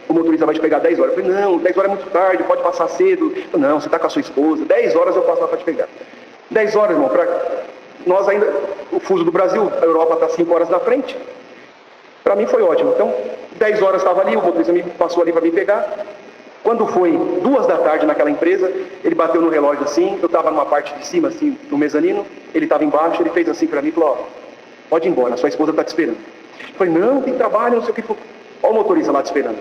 O motorista vai te pegar 10 horas. Eu falei, não, 10 horas é muito tarde, pode passar cedo. Falei, não, você está com a sua esposa, 10 horas eu passo lá para te pegar. 10 horas, irmão, nós ainda, o fuso do Brasil, a Europa está 5 horas na frente. Para mim foi ótimo. Então, 10 horas estava ali, o motorista me passou ali para me pegar. Quando foi 2 da tarde naquela empresa, ele bateu no relógio assim, eu estava numa parte de cima, assim, no mezanino, ele estava embaixo, ele fez assim para mim e falou, ó, pode ir embora, a sua esposa está te esperando. Eu falei, não, tem trabalho, não sei o que. Olha o motorista lá te esperando.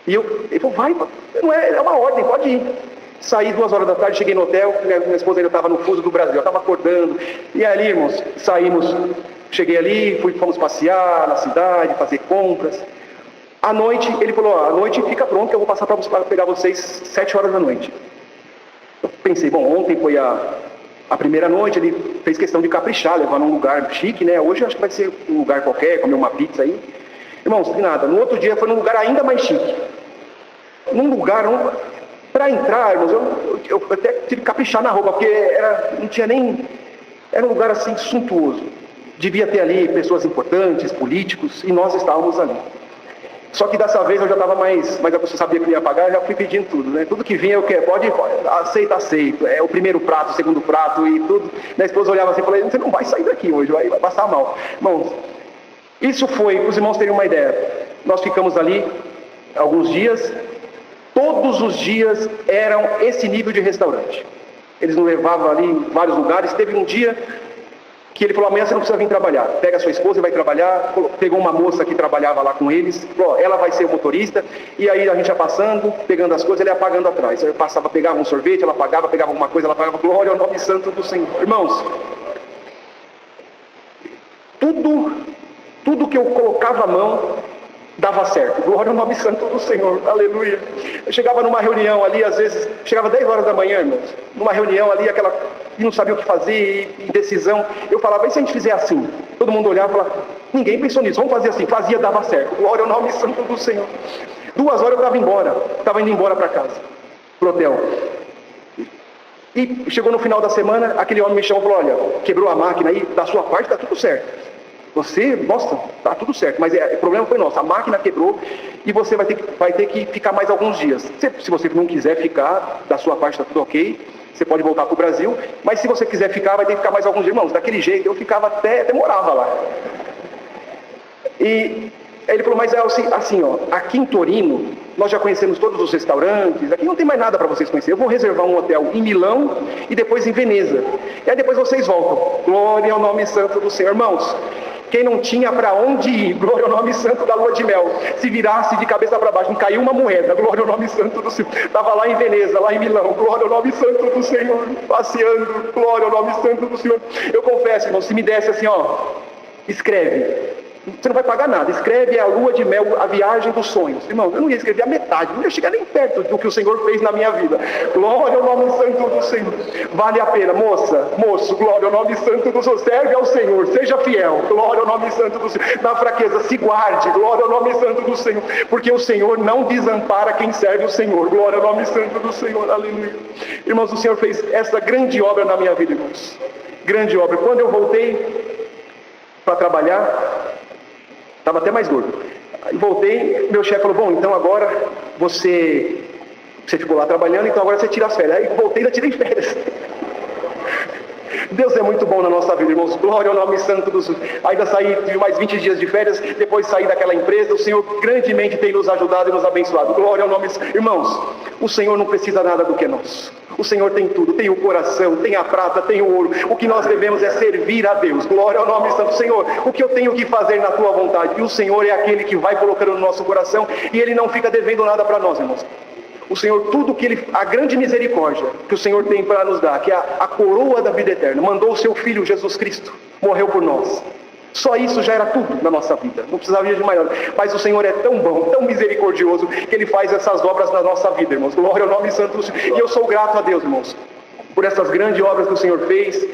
E ele falou, vai, não é uma ordem, pode ir. Saí 2 horas da tarde, cheguei no hotel, minha esposa ainda estava no fuso do Brasil, eu estava acordando. E ali, irmãos, saímos, cheguei ali, fomos passear na cidade, fazer compras. À noite, ele falou, à noite fica pronto que eu vou passar para pegar vocês 7 horas da noite. Eu pensei, bom, ontem foi a primeira noite, ele fez questão de caprichar, levar num lugar chique, né? Hoje eu acho que vai ser um lugar qualquer, comer uma pizza aí. Irmãos, de nada. No outro dia foi num lugar ainda mais chique. Num lugar, para entrar, irmãos, eu até tive que caprichar na roupa, porque não tinha nem... Era um lugar assim, suntuoso. Devia ter ali pessoas importantes, políticos, e nós estávamos ali. Só que dessa vez eu já estava mas eu sabia que ia pagar, eu já fui pedindo tudo, né? Tudo que vinha eu quero, pode, aceito. É o primeiro prato, o segundo prato e tudo. Minha esposa olhava assim e falou, você não vai sair daqui hoje, vai passar mal. Irmãos, isso foi, para os irmãos terem uma ideia, nós ficamos ali alguns dias, todos os dias eram esse nível de restaurante. Eles nos levavam ali em vários lugares, teve um dia que ele falou, amanhã você não precisa vir trabalhar, pega a sua esposa e vai trabalhar. Pegou uma moça que trabalhava lá com eles, falou, ela vai ser o motorista. E aí a gente ia passando, pegando as coisas, ele ia pagando atrás. Eu passava, pegava um sorvete, ela pagava, pegava alguma coisa, ela pagava, glória ao nome santo do Senhor. Irmãos, tudo que eu colocava a mão dava certo, glória ao nome santo do Senhor, aleluia. Eu chegava numa reunião ali, às vezes, chegava 10 horas da manhã, irmãos, numa reunião ali, e não sabia o que fazer, indecisão. Eu falava, e se a gente fizer assim? Todo mundo olhava e falava, ninguém pensou nisso, vamos fazer assim. Fazia, dava certo, glória ao nome santo do Senhor. 2 horas eu estava indo embora para casa, pro hotel. E chegou no final da semana, aquele homem me chamou e falou, olha, quebrou a máquina aí, da sua parte está tudo certo. Você, nossa, tá tudo certo, mas o problema foi nosso, a máquina quebrou e você vai ter que ficar mais alguns dias. Se você não quiser ficar, da sua parte está tudo ok, você pode voltar para o Brasil, mas se você quiser ficar, vai ter que ficar mais alguns dias. Irmãos, daquele jeito, eu ficava até morava lá. E ele falou, mas é assim, ó, aqui em Torino, nós já conhecemos todos os restaurantes, aqui não tem mais nada para vocês conhecerem. Eu vou reservar um hotel em Milão e depois em Veneza. E aí depois vocês voltam. Glória ao nome santo do Senhor. Irmãos, quem não tinha para onde ir, glória ao nome santo da lua de mel, se virasse de cabeça para baixo, não caiu uma moeda, glória ao nome santo do Senhor. Estava lá em Veneza, lá em Milão, glória ao nome santo do Senhor, passeando, glória ao nome santo do Senhor. Eu confesso, irmão, se me desse assim, ó, escreve. Você não vai pagar nada, escreve a lua de mel, a viagem dos sonhos. Irmão, eu não ia escrever a metade, não ia chegar nem perto do que o Senhor fez na minha vida. Glória ao nome santo do Senhor. Vale a pena, moço, glória ao nome santo do Senhor. Serve ao Senhor, seja fiel, glória ao nome santo do Senhor. Na fraqueza, se guarde, glória ao nome santo do Senhor. Porque o Senhor não desampara quem serve o Senhor. Glória ao nome santo do Senhor, aleluia. Irmãos, o Senhor fez essa grande obra na minha vida, irmãos. Grande obra. Quando eu voltei para trabalhar, estava até mais gordo. Aí voltei, meu chefe falou, bom, então agora você ficou lá trabalhando, então agora você tira as férias. Aí voltei e ainda tirei férias. Deus é muito bom na nossa vida, irmãos. Glória ao nome santo dos... Ainda saí, tive mais 20 dias de férias, depois saí daquela empresa. O Senhor grandemente tem nos ajudado e nos abençoado. Glória ao nome... Irmãos, o Senhor não precisa nada do que é nosso. O Senhor tem tudo, tem o coração, tem a prata, tem o ouro. O que nós devemos é servir a Deus. Glória ao nome santo. Senhor, o que eu tenho que fazer na tua vontade? E o Senhor é aquele que vai colocando no nosso coração e Ele não fica devendo nada para nós, irmãos. O Senhor, tudo que Ele, a grande misericórdia que o Senhor tem para nos dar, que é a coroa da vida eterna, mandou o seu Filho Jesus Cristo, morreu por nós. Só isso já era tudo na nossa vida, não precisava de mais nada. Mas o Senhor é tão bom, tão misericordioso, que Ele faz essas obras na nossa vida, irmãos. Glória ao nome santo do Senhor. E eu sou grato a Deus, irmãos, por essas grandes obras que o Senhor fez.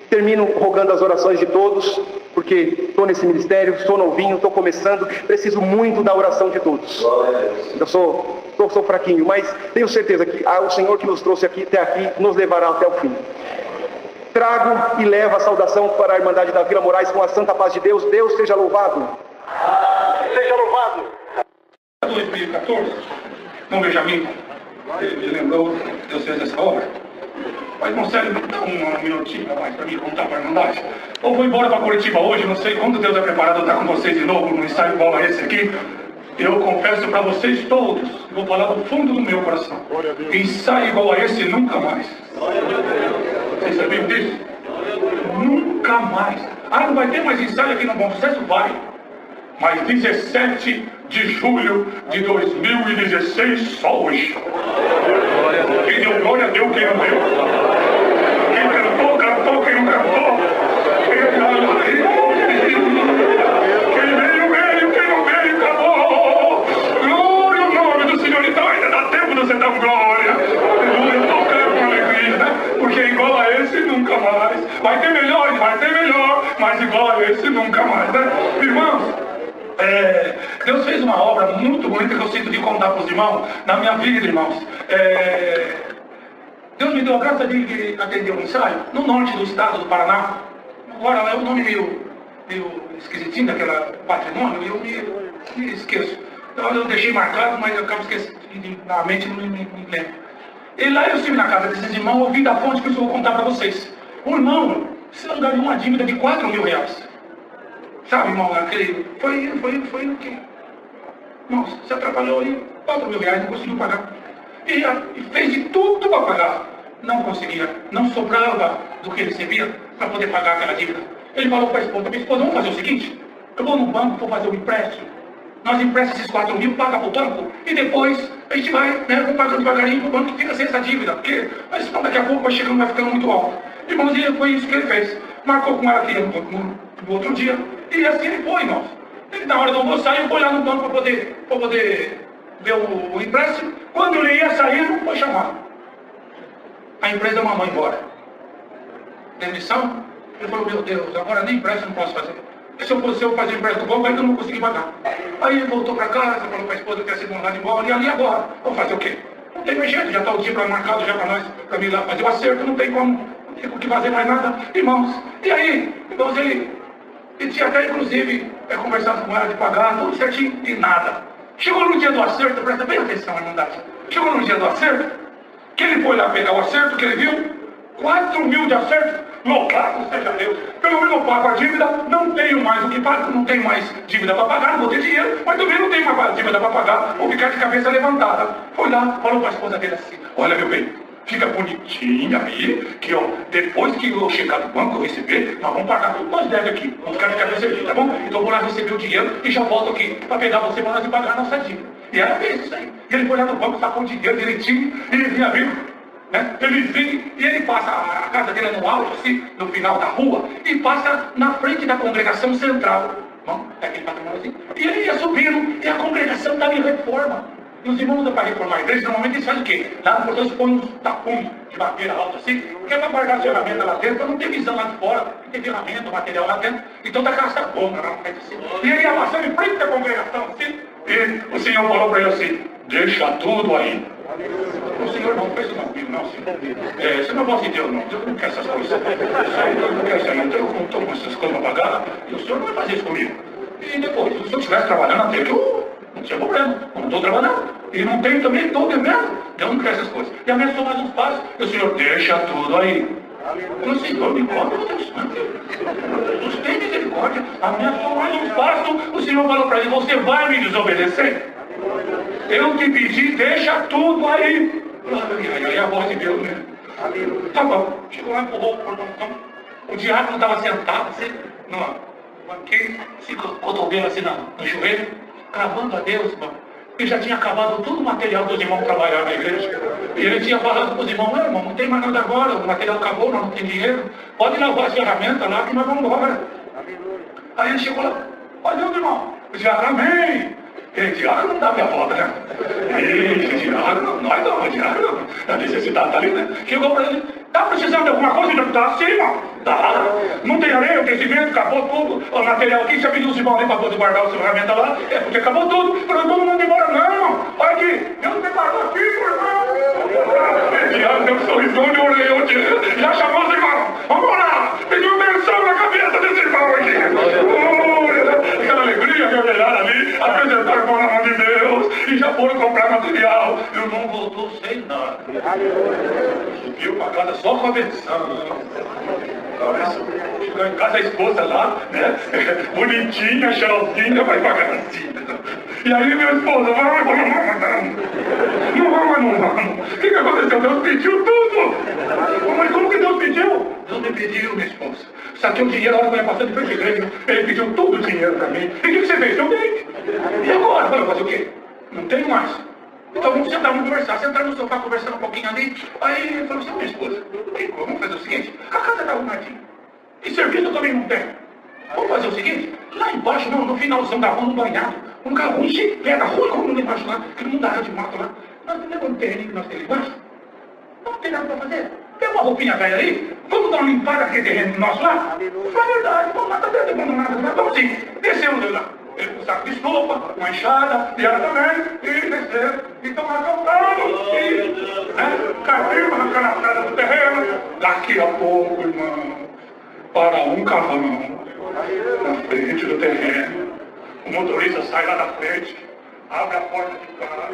Termino rogando as orações de todos, porque estou nesse ministério, estou novinho, estou começando, preciso muito da oração de todos. Eu sou fraquinho, mas tenho certeza que o Senhor que nos trouxe até aqui nos levará até o fim. Trago e levo a saudação para a Irmandade da Vila Moraes com a santa paz de Deus. Deus seja louvado. Seja louvado. 2014, não Benjamin, ele lembrou, Deus fez essa obra. Mas não sério, dá um minutinho a mais para mim contar para a Irmandade. Eu vou embora para Curitiba hoje, não sei quando Deus é preparado estar com vocês de novo, num ensaio igual a esse aqui. Eu confesso para vocês todos, vou falar do fundo do meu coração, ensaio igual a esse nunca mais. Vocês sabiam disso? Nunca mais. Ah, não vai ter mais ensaio aqui no Bom Sucesso? Vai. Mas 17 de julho de 2016, só hoje. Quem deu glória deu, quem não deu. Quem cantou, cantou, quem não cantou. Quem veio, quem não veio, acabou. Glória ao nome do Senhor. Então ainda dá tempo de você dar glória. Aleluia, tocando com alegria, né? Porque igual a esse nunca mais. Vai ter melhor, mas igual a esse nunca mais, né? Irmãos, Deus fez uma obra muito bonita que eu sinto de contar para os irmãos na minha vida, irmãos. Deus me deu a graça de atender um ensaio no norte do estado do Paraná. Agora é um nome meio esquisitinho daquela patrimônio, eu me esqueço. Então eu deixei marcado, mas eu acabo esquecendo, na mente não me lembro. E lá eu estive na casa desses irmãos, ouvi da fonte que eu vou contar para vocês. O irmão se angariou uma dívida de 4 mil reais. Sabe, irmão, aquele... Foi o que... Irmão, se atrapalhou aí, 4 mil reais, não conseguiu pagar. E fez de tudo para pagar. Não conseguia, não sobrava do que recebia para poder pagar aquela dívida. Ele falou para a esposa, minha esposa, vamos fazer o seguinte, eu vou no banco, vou fazer um empréstimo. Nós emprestamos esses 4 mil, paga para o banco, e depois a gente vai, né, vou pagando devagarinho para o banco e fica sem essa dívida, porque senão daqui a pouco vai chegando, vai ficando muito alto. Irmãos, e foi isso que ele fez. Marcou com ela aqui no outro dia, e assim ele foi, irmãos. Ele, na hora do almoço, saiu, foi lá no banco para poder ver o empréstimo. Quando ele ia sair, não foi chamado. A empresa mandou embora. Demissão? Ele falou, meu Deus, agora nem empréstimo não posso fazer. E se eu fazer empréstimo do banco, aí eu não consegui pagar. Aí ele voltou para casa, falou para a esposa que ia ser mandado embora, e ali agora, vou fazer o quê? Não tem mais jeito, já está o dia marcado já para nós, para mim lá fazer o acerto, não tem como, não tem o que fazer mais nada, irmãos. E aí, irmãos, ele tinha até inclusive conversado com ela de pagar, tudo certinho, e nada. Chegou no dia do acerto, presta bem atenção, irmandade. Chegou no dia do acerto, que ele foi lá pegar o acerto, que ele viu, 4 mil de acerto, louvado seja Deus. Pelo menos eu pago a dívida, não tenho mais o que pagar, não tenho mais dívida para pagar, não vou ter dinheiro, mas também não tenho mais dívida para pagar, vou ficar de cabeça levantada. Foi lá, falou para a esposa dele assim, olha meu bem, fica bonitinha aí, que ó, depois que eu chegar do banco, eu receber, nós vamos pagar tudo, nós deve aqui, vamos ficar de cabeça erguida, tá bom? Então eu vou lá receber o dinheiro e já volto aqui para pegar você para nós pagar a nossa dívida. E ela fez isso aí. E ele foi lá no banco, sacou o dinheiro direitinho, e ele vinha vindo, né? Ele vinha e ele passa, a casa dele é no alto, assim, no final da rua, e passa na frente da congregação central. Bom, é aquele patrimônio. E ele ia subindo, e a congregação estava em reforma. E os irmãos para reformar a igreja, normalmente eles fazem o quê? Lá no portão eles põem uns tapumes de madeira alta assim, que é para guardar as ferramentas lá dentro, para não ter visão lá de fora, tem ferramenta, material lá dentro. Então tá aquela bomba lá na frente assim. E ele ia passando em frente da congregação assim, e o Senhor falou para ele assim, deixa tudo aí. O Senhor não fez isso comigo, não, Senhor. Você não gosta de Deus, não. Deus não quer essas coisas. Eu não quero isso aí, então eu não estou com essas coisas para pagar, e o Senhor não vai fazer isso comigo. E depois, se eu estivesse trabalhando até que eu Não tinha problema, eu não estou trabalhando. E não tenho também, estou devendo. Deus não quer essas coisas. E ameaçou mais uns passos. E o Senhor, deixa tudo aí. O Senhor me cobra, Deus Santo. Jesus tem misericórdia. Ameaçou mais uns passos. O Senhor falou para ele, você vai me desobedecer? Eu te pedi, deixa tudo aí. Aí a voz de Deus, né? Tá bom. Chegou lá, empurrou o portão. O diácono estava sentado assim, no banquinho, se cotovelo assim no joelho, cravando a Deus, irmão. Porque já tinha acabado todo o material dos irmãos trabalhar na igreja. E ele tinha falado para os irmãos, irmão, não tem mais nada agora, o material acabou, nós não temos dinheiro. Pode lavar as ferramentas lá que nós vamos embora. Aí ele chegou lá, olha o irmão, o diácono, amém. Diácono não dá minha volta, né? Diácono, nós não, diácono, a necessidade está ali, né? Chegou para ele, tá precisando de alguma coisa? Tá sim, irmão. Tá. Não tem areia, o crescimento, acabou tudo. O material aqui, já pediu os irmãos ali para poder guardar as ferramentas lá. É porque acabou tudo. Falou, todo mundo embora, não, irmão. Olha aqui, Deus preparou aqui, irmão. Diácono deu um sorrisão de orelha, já chamou os irmãos. Vamos lá, pediu benção na cabeça desse irmão aqui. Aquela alegria que olharam ali, apresentaram com a mão de Deus e já foram comprar material. E o irmão voltou sem nada. Viu para casa só com a benção. Chegou em casa a esposa lá, né? Bonitinha, cheirosinha, vai pra casa assim. E aí meu esposo, vamos. Não vamos. O que aconteceu? Deus pediu tudo. Mas como que Deus pediu? Deus me pediu, minha esposa. Saquei o dinheiro, a hora que eu ia passando de frente à igreja, ele pediu todo o dinheiro pra mim. E o que você fez? Eu dei. E agora? Vai fazer o quê? Não tenho mais. Então vamos sentar, vamos conversar. Sentar no sofá, conversando um pouquinho ali. Aí ele falou assim, minha esposa, vamos fazer o seguinte, a casa está arrumadinha. E serviço eu também não tenho. Vamos fazer o seguinte, lá embaixo, no finalzão da rua, no banhado, um carro cheio de pedra, ruim como lá embaixo lá, que não dá de mato lá. Nós temos um terreno que nós temos lá embaixo. Não tem nada para fazer. Pega uma roupinha velha aí, vamos dar uma limpada naquele terreno nosso lá. Foi verdade, vamos lá, tá dentro do nada, vamos sim. Descemos lá. Um saco de estopa, uma enxada, vieram também, e desceram, e estão arrancando, e carrinho arrancando a pedra do terreno. Daqui a pouco, irmão, para um carrão na frente do terreno. O motorista sai lá da frente, abre a porta de casa.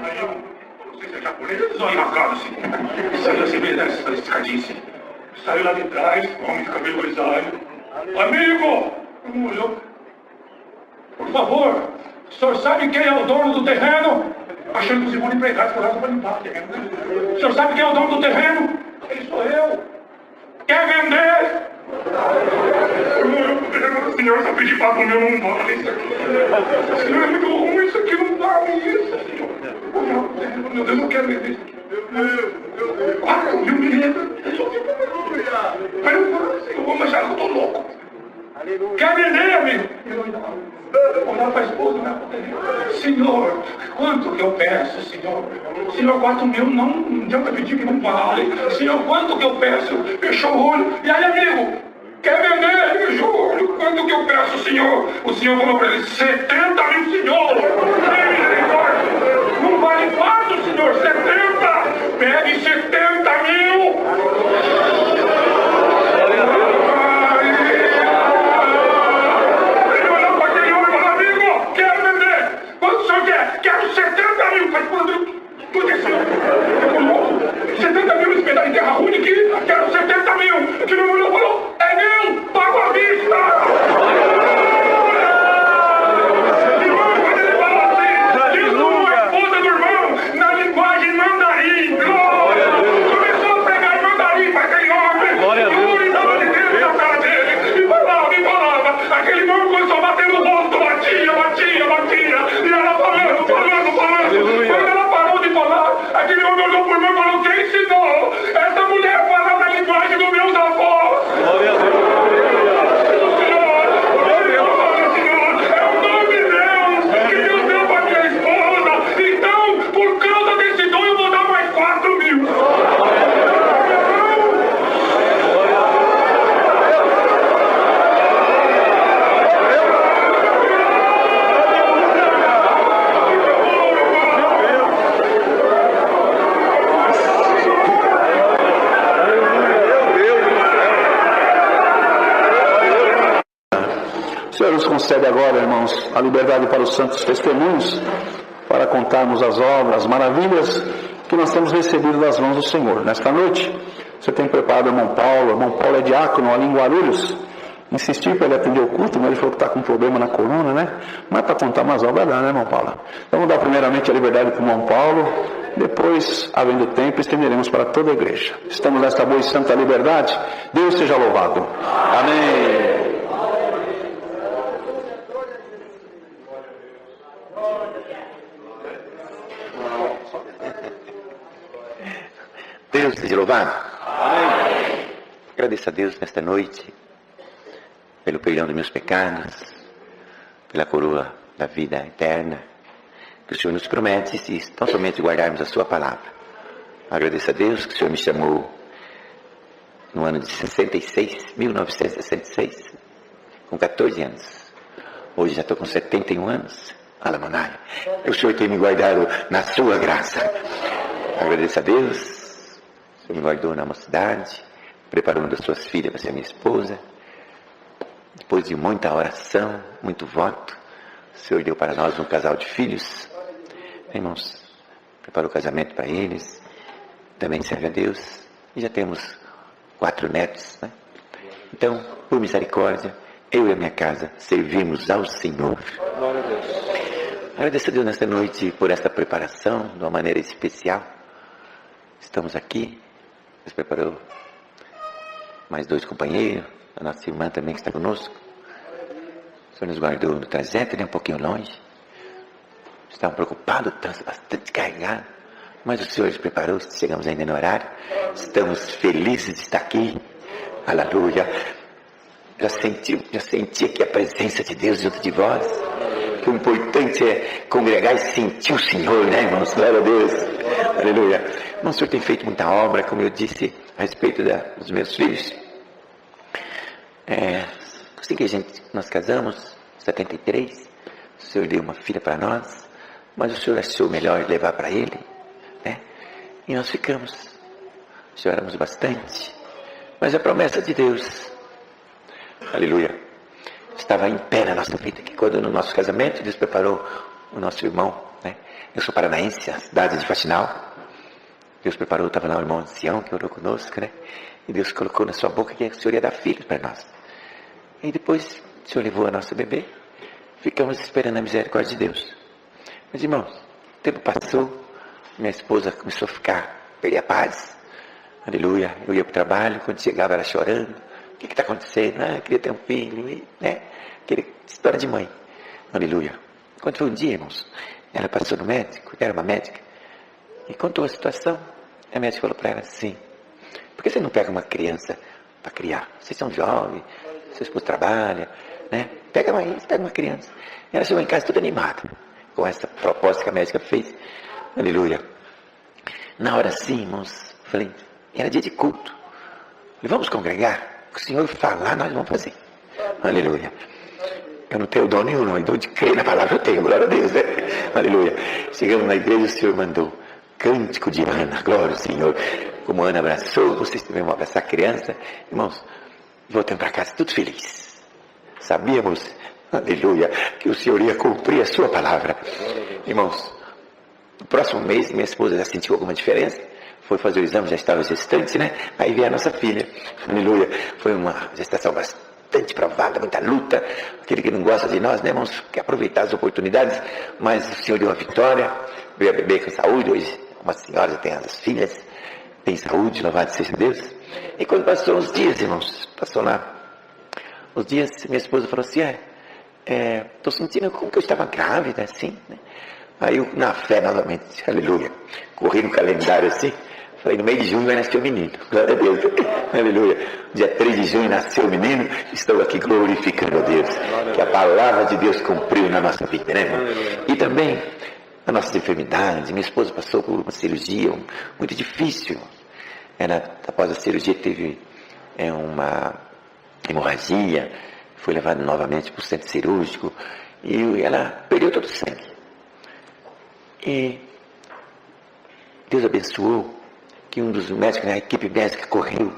Aí eu, não sei se é japonês, eles olham na cara assim. Saiu assim, meio dessa escadinha assim. Saiu lá de trás, homem de cabelo grisalho. Amigo! Não olhou. Por favor, o senhor sabe quem é o dono do terreno? Achando que os irmãos empregados foram para limpar o terreno, né? O senhor sabe quem é o dono do terreno? Ele sou eu. Quer vender? O senhor só pediu para comer, não vale isso aqui. Senhor, é muito ruim, isso aqui não vale isso, senhor. Meu Deus, eu não quero vender isso aqui. 4 mil milhões. Mas eu vou, senhor, vou achar que eu tô louco. Quer vender, amigo? Olhar para a esposa, né? Senhor, quanto que eu peço, Senhor? Senhor, 4 mil não adianta pedir que não vale. Senhor, quanto que eu peço? Fechou o olho. E aí, amigo? Quer vender? Fechou o olho. Quanto que eu peço, Senhor? O Senhor falou para ele, 70 mil, Senhor. Tem misericórdia. Não vale 4, Senhor, 70. Pegue 70 mil. Quero 70 mil, mas por que senhor? 70 mil esse pedaço de terra ruim aqui, quero 70 mil. Que não falou, é meu, pago à vista. Irmão, quando ele falou assim, Jesus, a esposa do irmão, na linguagem mandarim, glória. Começou a pregar, irmão. nos concede agora, irmãos, a liberdade para os santos testemunhos, para contarmos as obras, as maravilhas que nós temos recebido das mãos do Senhor. Nesta noite, você tem preparado o irmão Paulo. O irmão Paulo é diácono ali em Guarulhos. Insisti para ele atender o culto, mas ele falou que está com problema na coluna, né? Mas para contar umas obras dá, né, irmão Paulo? Então vamos dar primeiramente a liberdade para o irmão Paulo, depois, havendo tempo, estenderemos para toda a igreja. Estamos nesta boa e santa liberdade. Deus seja louvado. Amém. Deus seja louvado. Amém. Agradeço a Deus nesta noite pelo perdão dos meus pecados, pela coroa da vida eterna que o Senhor nos promete, se tão somente guardarmos a sua palavra. Agradeço a Deus que o Senhor me chamou no ano de 1966, com 14 anos. Hoje já estou com 71 anos. Alamanai. O Senhor tem me guardado na sua graça. Agradeço a Deus. O Senhor me guardou na mocidade, preparou uma das suas filhas para ser minha esposa. Depois de muita oração, muito voto, o Senhor deu para nós um casal de filhos. Irmãos, preparou o casamento para eles. Também serve a Deus. E já temos 4 netos, né? Então, por misericórdia, eu e a minha casa servimos ao Senhor. Glória a Deus. Agradeço a Deus nesta noite por esta preparação, de uma maneira especial. Estamos aqui. Deus preparou mais 2 companheiros, a nossa irmã também que está conosco. O Senhor nos guardou no trajeto, um pouquinho longe. Estavam preocupados, bastante carregados. Mas o Senhor nos preparou, chegamos ainda no horário. Estamos felizes de estar aqui. Aleluia. Já senti aqui a presença de Deus junto de vós. Que o importante é congregar e sentir o Senhor, né, irmãos? Glória a Deus. Aleluia. O Senhor tem feito muita obra, como eu disse, a respeito dos meus filhos. Assim que nós casamos, em 73, o Senhor deu uma filha para nós, mas o Senhor achou melhor levar para ele, né? E nós ficamos, choramos bastante, mas a promessa de Deus, aleluia, estava em pé na nossa vida, que quando no nosso casamento Deus preparou o nosso irmão, né? Eu sou paranaense, a cidade de Faxinal. Deus preparou, estava lá o irmão ancião que orou conosco, né? E Deus colocou na sua boca que o Senhor ia dar filhos para nós. E depois o Senhor levou a nossa bebê, ficamos esperando a misericórdia de Deus. Mas irmãos, o tempo passou, minha esposa começou a perder a paz. Aleluia, eu ia para o trabalho, quando chegava ela chorando. O que está acontecendo? Eu queria ter um filho, né? História de mãe. Aleluia. Quando foi um dia, irmãos, ela passou no médico, era uma médica, e contou a situação. A médica falou para ela assim: por que você não pega uma criança para criar? Vocês são jovens, seu esposo trabalha, né? Pega uma criança. E ela chegou em casa toda animada com essa proposta que a médica fez. Aleluia. Na hora sim, irmãos, falei, era dia de culto. Falei, vamos congregar? O que o Senhor falar, nós vamos fazer. Aleluia. Eu não tenho dom nenhum, não. Eu dou de crer na palavra, eu tenho, glória a Deus, né? Aleluia. Chegamos na igreja, o Senhor mandou cântico de Ana, glória ao Senhor. Como Ana abraçou, vocês também vão abraçar a criança. Irmãos, voltamos para casa tudo feliz. Sabíamos, aleluia, que o Senhor ia cumprir a sua palavra. Irmãos, no próximo mês, minha esposa já sentiu alguma diferença. Foi fazer o exame, já estava gestante, né? Aí veio a nossa filha, aleluia. Foi uma gestação bastante provada, muita luta. Aquele que não gosta de nós, né, irmãos, quer aproveitar as oportunidades. Mas o Senhor deu a vitória, veio a bebê com saúde. Hoje, uma senhora já tem as filhas, tem saúde, louvado seja Deus. E quando passou uns dias, irmãos, passou lá os dias, minha esposa falou assim: estou sentindo como que eu estava grávida, assim, né? Aí eu, na fé novamente, aleluia, corri no calendário assim, falei, no mês de junho vai nascer o menino, glória a Deus, aleluia. Dia 3 de junho nasceu o menino, estou aqui glorificando a Deus, que a palavra de Deus cumpriu na nossa vida, né, irmão? E também as nossas enfermidades. Minha esposa passou por uma cirurgia muito difícil. Ela, após a cirurgia, teve uma hemorragia, foi levada novamente para o centro cirúrgico e ela perdeu todo o sangue. E Deus abençoou que um dos médicos, a equipe médica correu,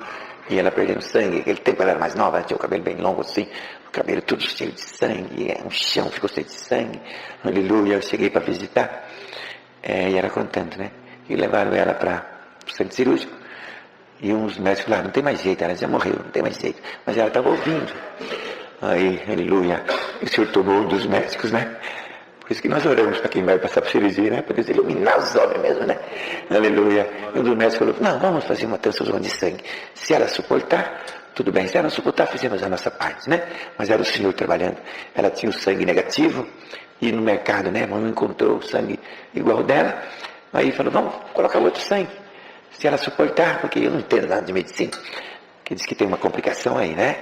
E ela perdendo sangue. Naquele tempo ela era mais nova, ela tinha o cabelo bem longo assim, o cabelo tudo cheio de sangue, o chão ficou cheio de sangue. Aleluia, eu cheguei para visitar, e ela contando, né? E levaram ela para o centro cirúrgico, e uns médicos falaram, não tem mais jeito, ela já morreu, não tem mais jeito. Mas ela estava ouvindo. Aí, aleluia, o Senhor tomou um dos médicos, né? Por isso que nós oramos para quem vai passar por cirurgia, né? Para Deus iluminar os olhos mesmo, né? Aleluia. E um dos médicos falou, não, vamos fazer uma transfusão de sangue. Se ela suportar, tudo bem. Se ela não suportar, fizemos a nossa parte, né? Mas era o Senhor trabalhando. Ela tinha o sangue negativo e no mercado, né? Não encontrou o sangue igual dela. Aí falou, vamos colocar outro sangue. Se ela suportar, porque eu não entendo nada de medicina, que diz que tem uma complicação aí, né?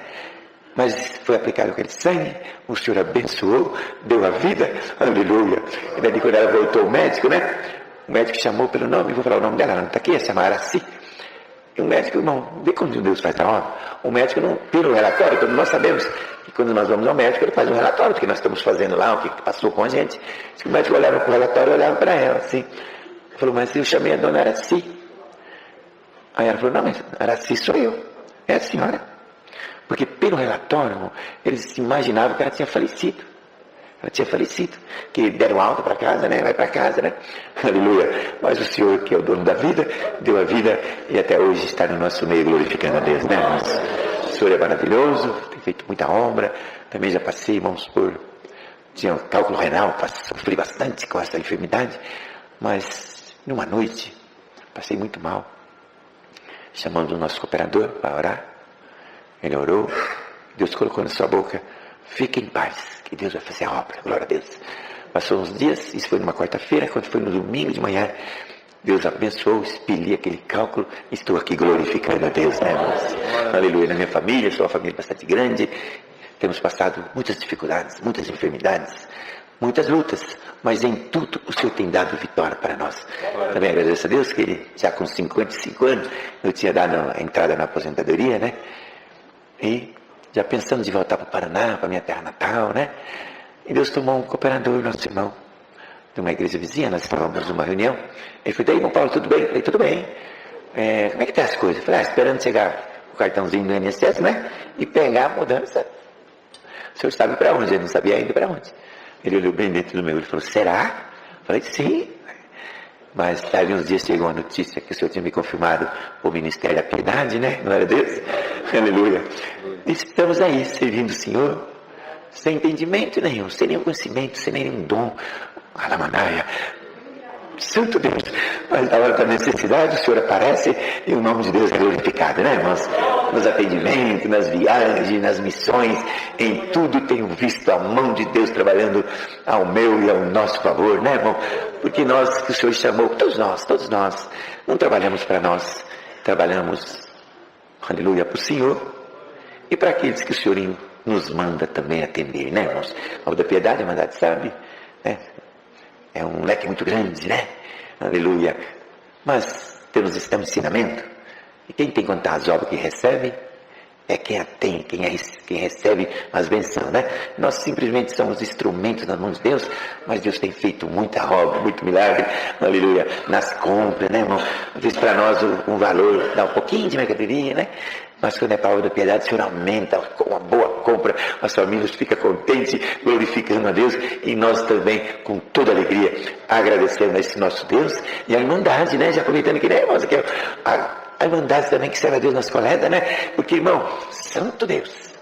Mas foi aplicado aquele sangue, o Senhor abençoou, deu a vida, aleluia. E daí quando ela voltou ao médico, né? O médico chamou pelo nome, vou falar o nome dela, ela não está aqui, ela se chama Araci. E o médico, irmão, vê como Deus faz a obra. O médico não pira o relatório, quando nós sabemos que quando nós vamos ao médico, ele faz um relatório do que nós estamos fazendo lá, o que passou com a gente. Se o médico olhava para o relatório, olhava para ela, assim. Ele falou, mas eu chamei a dona Araci. Aí ela falou, não, mas Araci sou eu, é a senhora. Porque pelo relatório, irmão, eles imaginavam que ela tinha falecido. Ela tinha falecido. Que deram alta para casa, né? Vai para casa, né? Aleluia. Mas o Senhor, que é o dono da vida, deu a vida e até hoje está no nosso meio glorificando a Deus, né, irmãos? O Senhor é maravilhoso, tem feito muita obra. Também já passei, irmãos, tinha um cálculo renal, sofri bastante com essa enfermidade. Mas numa noite, passei muito mal. Chamamos o nosso cooperador para orar. Ele orou, Deus colocou na sua boca, fique em paz, que Deus vai fazer a obra, glória a Deus. Passou uns dias, isso foi numa quarta-feira, quando foi no domingo de manhã, Deus abençoou, expeli aquele cálculo, estou aqui glorificando a Deus, né, irmãos? Aleluia, na minha família, sou uma família bastante grande, temos passado muitas dificuldades, muitas enfermidades, muitas lutas, mas em tudo o Senhor tem dado vitória para nós. Também agradeço a Deus que ele, já com 55 anos, eu tinha dado a entrada na aposentadoria, né? E já pensando de voltar para o Paraná, para a minha terra natal, né? E Deus tomou um cooperador, nosso irmão, de uma igreja vizinha, nós estávamos numa reunião. Ele falou, daí, irmão Paulo, tudo bem? Eu falei, tudo bem. Como é que tá as coisas? Eu falei, esperando chegar o cartãozinho do INSS, né? E pegar a mudança. O senhor sabe para onde? Ele não sabia ainda para onde. Ele olhou bem dentro do meu, ele falou, será? Eu falei, sim. Mas daí uns dias chegou a notícia que o Senhor tinha me confirmado o Ministério da Piedade, né? Glória a Deus. Aleluia. E estamos aí, servindo o Senhor, sem entendimento nenhum, sem nenhum conhecimento, sem nenhum dom. Alamanaia. Santo Deus. Mas na hora da necessidade, o Senhor aparece e o nome de Deus é glorificado, né, irmãos? Nos atendimentos, nas viagens, nas missões, em tudo tenho visto a mão de Deus trabalhando ao meu e ao nosso favor, né, irmão? Porque nós, que o Senhor chamou, todos nós, não trabalhamos para nós, trabalhamos, aleluia, para o Senhor e para aqueles que o Senhor nos manda também atender, né, irmãos? A obra da piedade, a mandade, sabe? Né? É um leque muito grande, né? Aleluia. Mas temos esse ensinamento. E quem tem contar as obras que recebe é quem a tem, quem recebe as bênçãos, né? Nós simplesmente somos instrumentos na mão de Deus, mas Deus tem feito muita obra, muito milagre, aleluia, nas compras, né, irmão? Às vezes para nós um valor dá um pouquinho de mercadoria, né? Mas quando é para a obra da piedade, o Senhor aumenta com uma boa compra, as famílias ficam contentes, glorificando a Deus, e nós também, com toda alegria, agradecendo a esse nosso Deus, e a irmandade, né? Já aproveitando que, né, irmãos, aqui, a irmandade também que serve a Deus nas coletas, né? Porque, irmão, santo Deus,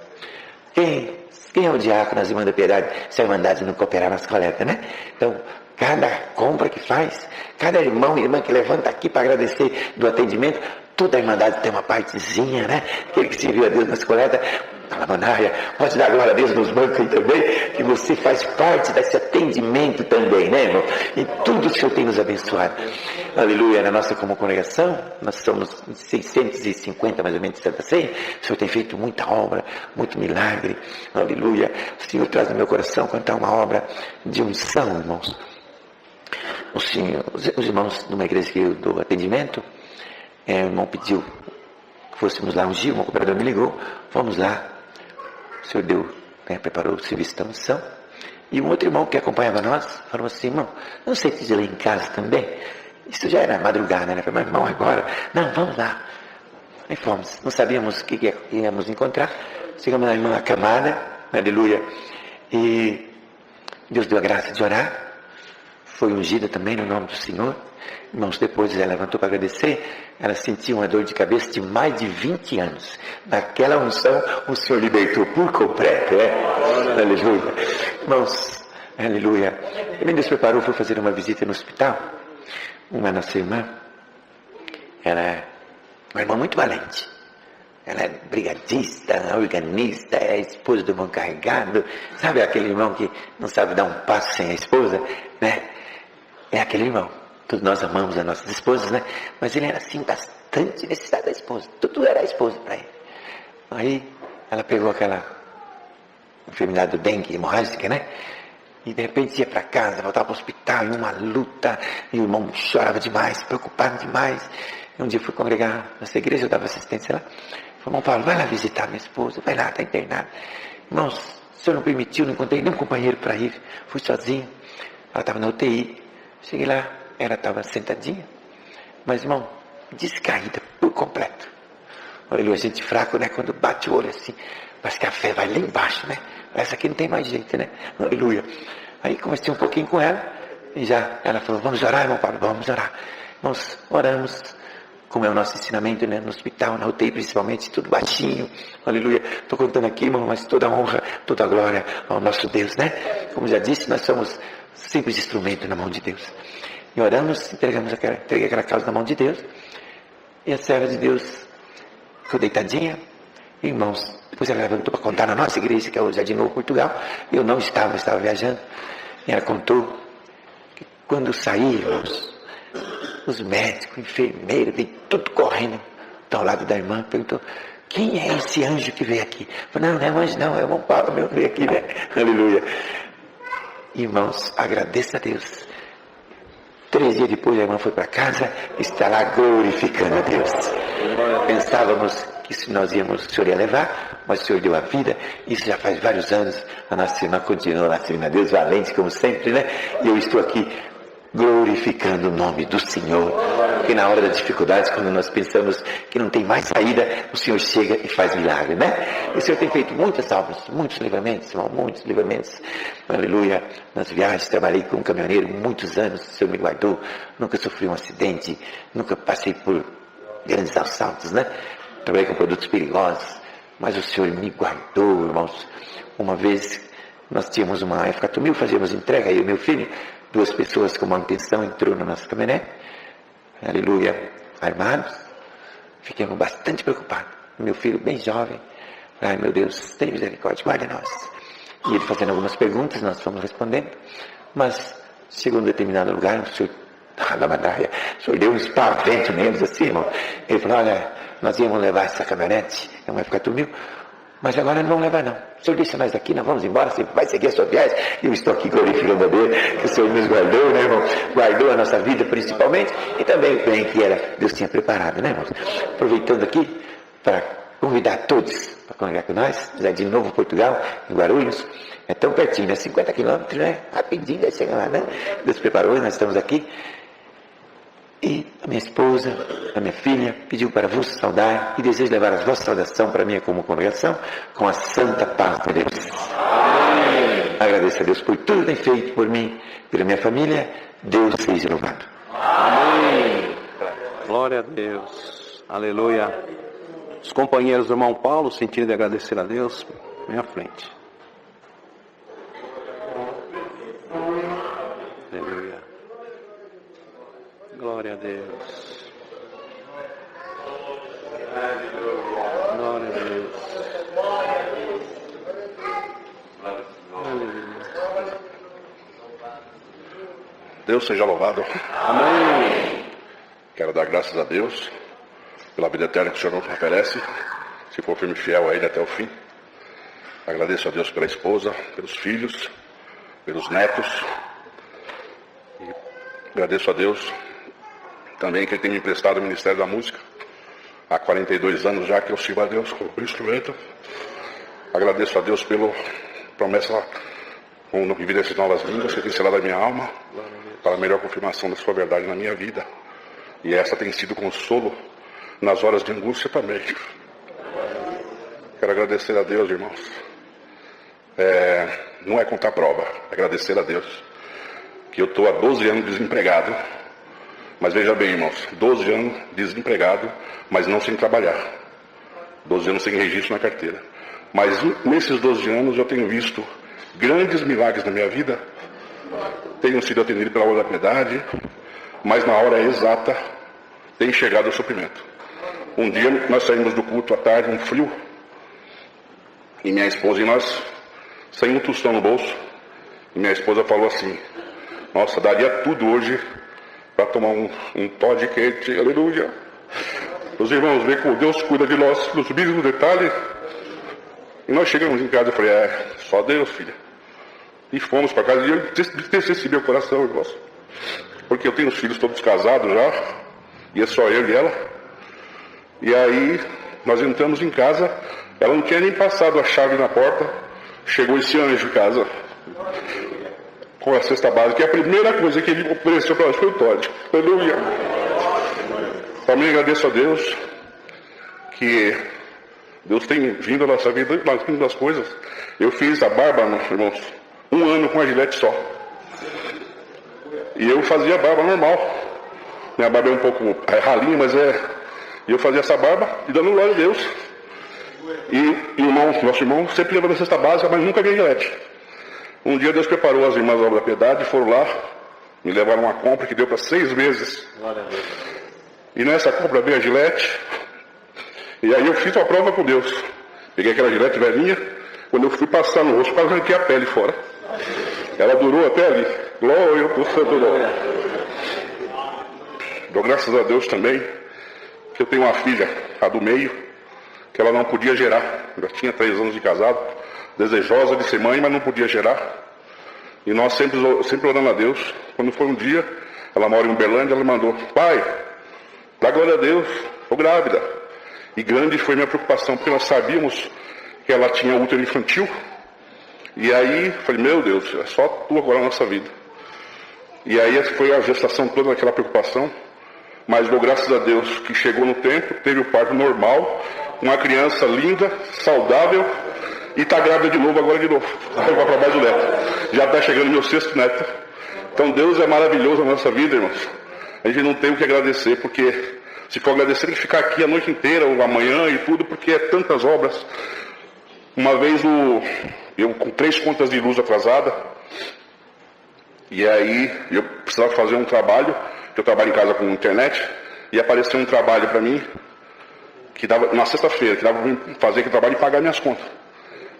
quem é o diácono nas irmãs da piedade se a irmandade não cooperar nas coletas, né? Então, cada compra que faz, cada irmão e irmã que levanta aqui para agradecer do atendimento, toda a irmandade tem uma partezinha, né? Aquele que serviu a Deus nas coletas, Alamanaia, pode dar glória a Deus nos bancos aí também, que você faz parte desse atendimento também, né, irmão? E tudo o Senhor tem nos abençoado. Aleluia, na nossa como congregação, nós somos 650 mais ou menos de Santa Ceia, o Senhor tem feito muita obra, muito milagre, aleluia. O Senhor traz no meu coração cantar uma obra de unção, irmãos. Os irmãos de uma igreja que eu dou atendimento, o irmão pediu que fôssemos lá um dia, um cooperador me ligou, vamos lá. O Senhor deu, né, preparou o serviço da unção. E um outro irmão que acompanhava nós falou assim, irmão, não sei se ler em casa também. Isso já era madrugada, né? Eu falei, mas irmão, agora? Não, vamos lá. Aí fomos, não sabíamos o que íamos encontrar. Chegamos na irmã acamada, aleluia, e Deus deu a graça de orar, foi ungida também no nome do Senhor. Irmãos, depois ela levantou para agradecer, ela sentiu uma dor de cabeça de mais de 20 anos. Naquela unção, o Senhor libertou por completo, aleluia. Irmãos, aleluia. Ele Deus preparou, foi fazer uma visita no hospital. Uma nossa irmã, ela é uma irmã muito valente. Ela é brigadista, organista, é a esposa do irmão carregado. Sabe aquele irmão que não sabe dar um passo sem a esposa, né? É aquele irmão. Todos nós amamos as nossas esposas, né? Mas ele era assim, bastante necessitado da esposa. Tudo era a esposa para ele. Aí ela pegou aquela enfermidade do dengue hemorrágica, né? E de repente ia para casa, voltava para o hospital, em uma luta. E o irmão chorava demais, preocupado demais. E um dia fui congregar nessa igreja, eu dava assistência lá. Falei, irmão Paulo, vai lá visitar minha esposa, vai lá, está internada. Irmãos, o senhor não permitiu, não encontrei nenhum companheiro para ir. Fui sozinho. Ela estava na UTI. Cheguei lá, ela estava sentadinha. Mas, irmão, descaída por completo. Aleluia, gente fraco, né? Quando bate o olho assim, parece que a fé vai lá embaixo, né? Essa aqui não tem mais jeito, né? Aleluia. Aí comecei um pouquinho com ela. E já ela falou, vamos orar, irmão Paulo, vamos orar. Nós oramos. Como é o nosso ensinamento, né? No hospital, na UTI principalmente, tudo baixinho, aleluia. Estou contando aqui, irmão, mas toda a honra, toda a glória ao nosso Deus, né? Como já disse, nós somos simples instrumento na mão de Deus. E oramos, entreguei aquela causa na mão de Deus. E a serva de Deus ficou deitadinha. Irmãos, depois ela levantou para contar na nossa igreja, que é o Jardim Novo Portugal. Eu não estava, viajando. E ela contou que quando saí, irmãos, os médicos, enfermeiros, veio tudo correndo ao lado da irmã, perguntou, quem é esse anjo que veio aqui? Eu falei, não é um anjo não, é o irmão Paulo meu que veio aqui, né? Aleluia. Irmãos, agradeça a Deus. 3 dias depois a irmã foi para casa, está lá glorificando a Deus. Pensávamos que se nós íamos, o Senhor ia levar, mas o Senhor deu a vida, isso já faz vários anos, a nossa irmã continua lá servindo a Deus, valente como sempre, né? E eu estou aqui glorificando o nome do Senhor, porque na hora das dificuldades, quando nós pensamos que não tem mais saída, o Senhor chega e faz milagre, né? O Senhor tem feito muitas obras, muitos livramentos, irmão, muitos livramentos, aleluia. Nas viagens, trabalhei com um caminhoneiro muitos anos, o Senhor me guardou, nunca sofri um acidente, nunca passei por grandes assaltos, né? Trabalhei com produtos perigosos, mas o Senhor me guardou, irmãos. Uma vez nós tínhamos uma F4000, fazíamos entrega, eu e meu filho, 2 pessoas com manutenção entrou na nossa caminhonete, aleluia, armados. Fiquemos bastante preocupados. Meu filho bem jovem, ai meu Deus, tem misericórdia, guarda nós. E ele fazendo algumas perguntas, nós fomos respondendo, mas chegou em um determinado lugar, o senhor da Mandaia, o senhor deu um espavento neles assim, irmão. Ele falou, olha, nós íamos levar essa caminhonete, é uma F4000, mas agora não vamos levar não. O Senhor deixa nós aqui, nós vamos embora, você vai seguir a sua viagem. E eu estou aqui glorificando a Deus, que o Senhor nos guardou, né, irmão? Guardou a nossa vida principalmente, e também o bem que Deus tinha preparado, né, irmãos? Aproveitando aqui para convidar todos para congregar com nós, Jardim Novo Portugal, em Guarulhos. É tão pertinho, né? 50 quilômetros, né? Rapidinho vai chegar lá, né? Deus preparou, nós estamos aqui. E a minha esposa, a minha filha, pediu para vos saudar e desejo levar a vossa saudação para mim como congregação com a santa paz de Deus. Amém. Agradeço a Deus por tudo que tem feito por mim, pela minha família. Deus seja louvado. Amém. Glória a Deus. Aleluia. Os companheiros do irmão Paulo, sentindo de agradecer a Deus, vem à frente. Aleluia. Glória a Deus. Glória a Deus. Aleluia. Deus seja louvado. Amém. Quero dar graças a Deus pela vida eterna que o Senhor nos oferece, se for firme e fiel a Ele até o fim. Agradeço a Deus pela esposa, pelos filhos, pelos netos. E agradeço a Deus também que Ele tem me emprestado o Ministério da Música. Há 42 anos já que eu sirvo a Deus como instrumento. Agradeço a Deus pela promessa com evidências de novas línguas que tem selado a minha alma para a melhor confirmação da sua verdade na minha vida. E essa tem sido consolo nas horas de angústia também. Quero agradecer a Deus, irmãos. Não é contar prova, é agradecer a Deus. Que eu estou há 12 anos desempregado. Mas veja bem, irmãos, 12 anos desempregado, mas não sem trabalhar. 12 anos sem registro na carteira. Mas nesses 12 anos eu tenho visto grandes milagres na minha vida. Tenho sido atendido pela obra da piedade, mas na hora exata tem chegado o suprimento. Um dia nós saímos do culto à tarde, um frio, e minha esposa e nós saímos um tostão no bolso, e minha esposa falou assim: nossa, daria tudo hoje para tomar um Toddy quente, aleluia. Os irmãos veem como Deus cuida de nós, nos mínimos detalhes. E nós chegamos em casa e falei: só Deus, filha. E fomos para casa, e eu entristeci meu coração, irmãos. Porque eu tenho os filhos todos casados já, e é só eu e ela. E aí, nós entramos em casa, ela não tinha nem passado a chave na porta, chegou esse anjo em casa, com a cesta básica, que a primeira coisa que ele ofereceu para nós foi o Toddy. Aleluia. Também agradeço a Deus, que Deus tem vindo à nossa vida, nas das coisas. Eu fiz a barba, meus irmãos, 1 ano com a Gillette só. E eu fazia barba normal. Minha barba é um pouco ralinha, mas E eu fazia essa barba e dando glória a Deus. E nosso irmão sempre levando a cesta básica, mas nunca ganhei Gillette. Um dia Deus preparou as irmãs da obra da piedade, foram lá, me levaram uma compra que deu para 6 meses. E nessa compra veio a Gillette. E aí eu fiz uma prova com Deus. Peguei aquela Gillette velhinha, quando eu fui passar no rosto, quase arranquei a pele fora. Ela durou até ali. Glória ao Senhor. Dou graças a Deus também que eu tenho uma filha, a do meio, que ela não podia gerar. Já tinha 3 anos de casado, desejosa de ser mãe, mas não podia gerar. E nós sempre orando a Deus. Quando foi um dia, ela mora em Uberlândia, ela mandou: pai, dá glória a Deus, estou grávida. E grande foi minha preocupação, porque nós sabíamos que ela tinha útero infantil. E aí, falei: meu Deus, é só tu agora na nossa vida. E aí foi a gestação toda naquela preocupação. Mas dou graças a Deus que chegou no tempo, teve o parto normal, uma criança linda, saudável, e está grávida de novo, agora de novo. Vai para mais o neto. Já está chegando meu 6º neto. Então Deus é maravilhoso na nossa vida, irmãos. A gente não tem o que agradecer, porque se for agradecer tem que ficar aqui a noite inteira, ou amanhã e tudo, porque é tantas obras. Uma vez eu com 3 contas de luz atrasada, e aí eu precisava fazer um trabalho, que eu trabalho em casa com internet, e apareceu um trabalho para mim, que dava na sexta-feira, que dava para fazer aquele trabalho e pagar minhas contas.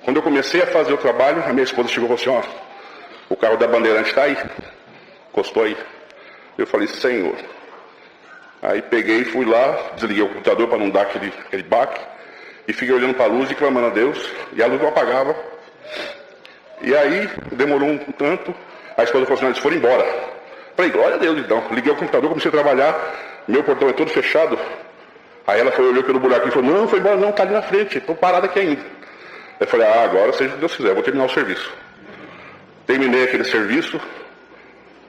Quando eu comecei a fazer o trabalho, a minha esposa chegou e falou assim: ó, o carro da Bandeirante está aí, encostou aí. Eu falei: Senhor. Aí peguei e fui lá, desliguei o computador para não dar aquele baque, e fiquei olhando para a luz e clamando a Deus, e a luz não apagava. E aí, demorou um tanto, a esposa falou assim: eles foram embora. Falei: glória a Deus, então. Liguei o computador, comecei a trabalhar, meu portão é todo fechado. Aí ela foi, olhou pelo buraquinho e falou: não, foi embora não, tá ali na frente, estou parado aqui ainda. Eu falei: agora seja o que Deus quiser, vou terminar o serviço. Terminei aquele serviço,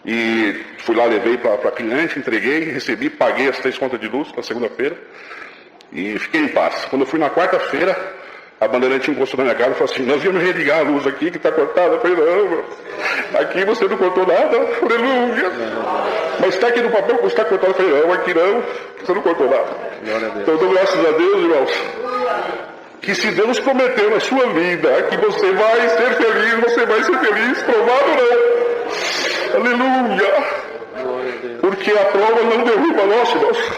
e fui lá, levei para cliente, entreguei, recebi, paguei as 3 contas de luz na segunda-feira, e fiquei em paz. Quando eu fui na quarta-feira, a Bandeirante encostou na minha casa e falou assim: nós íamos religar a luz aqui que está cortada. Eu falei: não, aqui você não cortou nada, aleluia. Mas está aqui no papel que está cortado. Eu falei: não, aqui não, você não cortou nada. Então, dou graças a Deus, irmãos, que se Deus prometeu na sua vida que você vai ser feliz, você vai ser feliz, provado ou não. Aleluia. Porque a prova não derruba nós, irmãos.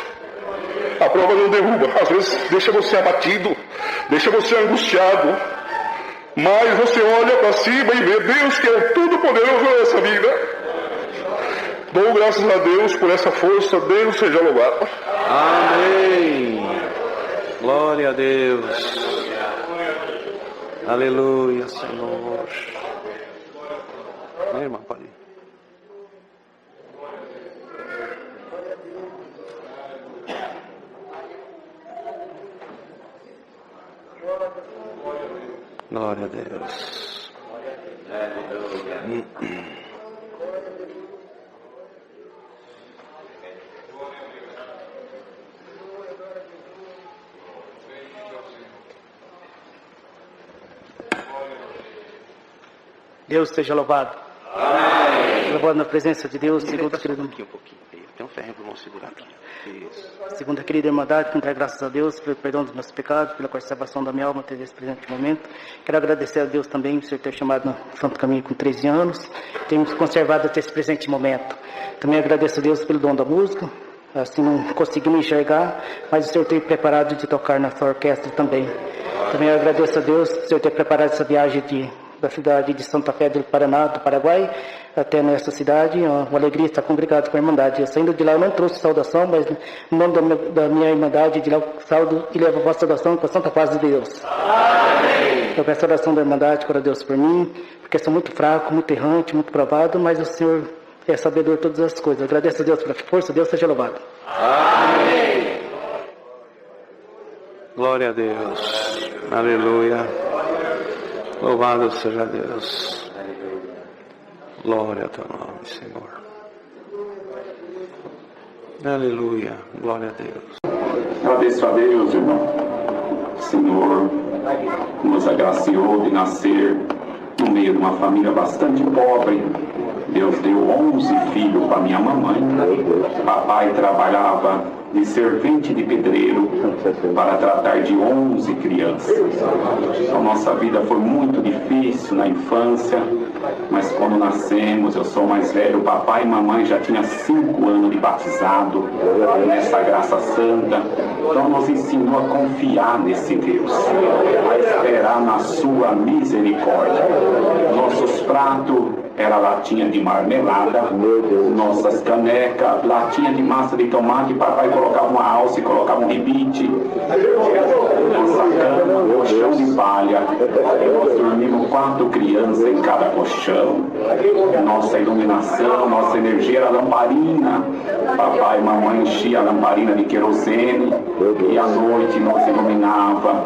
A prova não derruba. Às vezes deixa você abatido, deixa você angustiado. Mas você olha para cima e vê Deus, que é o Todo-Poderoso nessa vida. Dou graças a Deus por essa força. Deus seja louvado. Amém. Glória a Deus. Aleluia, Senhor. Né, irmã? Pode ir. Glória a Deus. Deus seja louvado. Amém. Louvado na presença de Deus, segundo a querida... Um pouquinho. Tem um ferro para não segurar aqui. Isso. Segundo a querida irmandade, com graças a Deus pelo perdão dos meus pecados, pela conservação da minha alma até esse presente momento. Quero agradecer a Deus também por ter chamado no Santo Caminho com 13 anos, ter me conservado até esse presente momento. Também agradeço a Deus pelo dom da música, assim não consegui me enxergar, mas o Senhor ter preparado de tocar na sua orquestra também. Também agradeço a Deus por o Senhor ter preparado essa viagem da cidade de Santa Fé do Paraná, do Paraguai, até nessa cidade. É uma alegria estar congregado com a Irmandade. Eu saindo de lá, eu não trouxe saudação, mas no nome da minha Irmandade, de lá eu saldo e levo a vossa saudação com a santa paz de Deus. Amém. Eu peço a oração da Irmandade, ora Deus por mim, porque sou muito fraco, muito errante, muito provado, mas o Senhor é sabedor de todas as coisas. Eu agradeço a Deus pela força, Deus seja louvado. Amém. Glória a Deus. Aleluia. Louvado seja Deus. Glória ao teu nome, Senhor. Aleluia. Glória a Deus. Agradeço a Deus, irmão. O Senhor nos agraciou de nascer no meio de uma família bastante pobre. Deus deu 11 filhos para minha mamãe. Papai trabalhava de servente de pedreiro para tratar de 11 crianças. Então, nossa vida foi muito difícil na infância, mas quando nascemos, eu sou mais velho, papai e mamãe já tinham 5 anos de batizado nessa graça santa. Então nos ensinou a confiar nesse Deus, a esperar na sua misericórdia. Nossos pratos era latinha de marmelada, nossas canecas, latinha de massa de tomate, papai colocava uma alça e colocava um ribite, nossa cama, colchão de palha, e nós dormimos 4 crianças em cada colchão. Nossa iluminação, nossa energia era lamparina, papai e mamãe enchiam a lamparina de querosene, e à noite nos iluminava,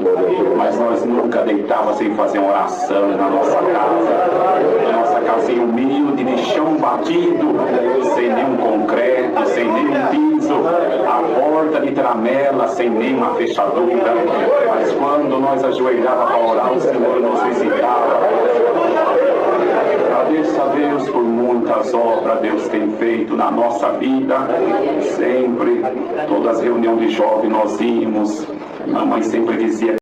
mas nós nunca deitava sem fazer uma oração na nossa casa. Nossa casinha humilde, de chão batido, sem nenhum concreto, sem nenhum piso, a porta de tramela, sem nenhuma fechadura. Mas quando nós ajoelhávamos para orar, o Senhor nos visitava. Agradeço a Deus por muitas obras Deus tem feito na nossa vida. Sempre, todas as reuniões de jovens nós íamos. Mamãe sempre dizia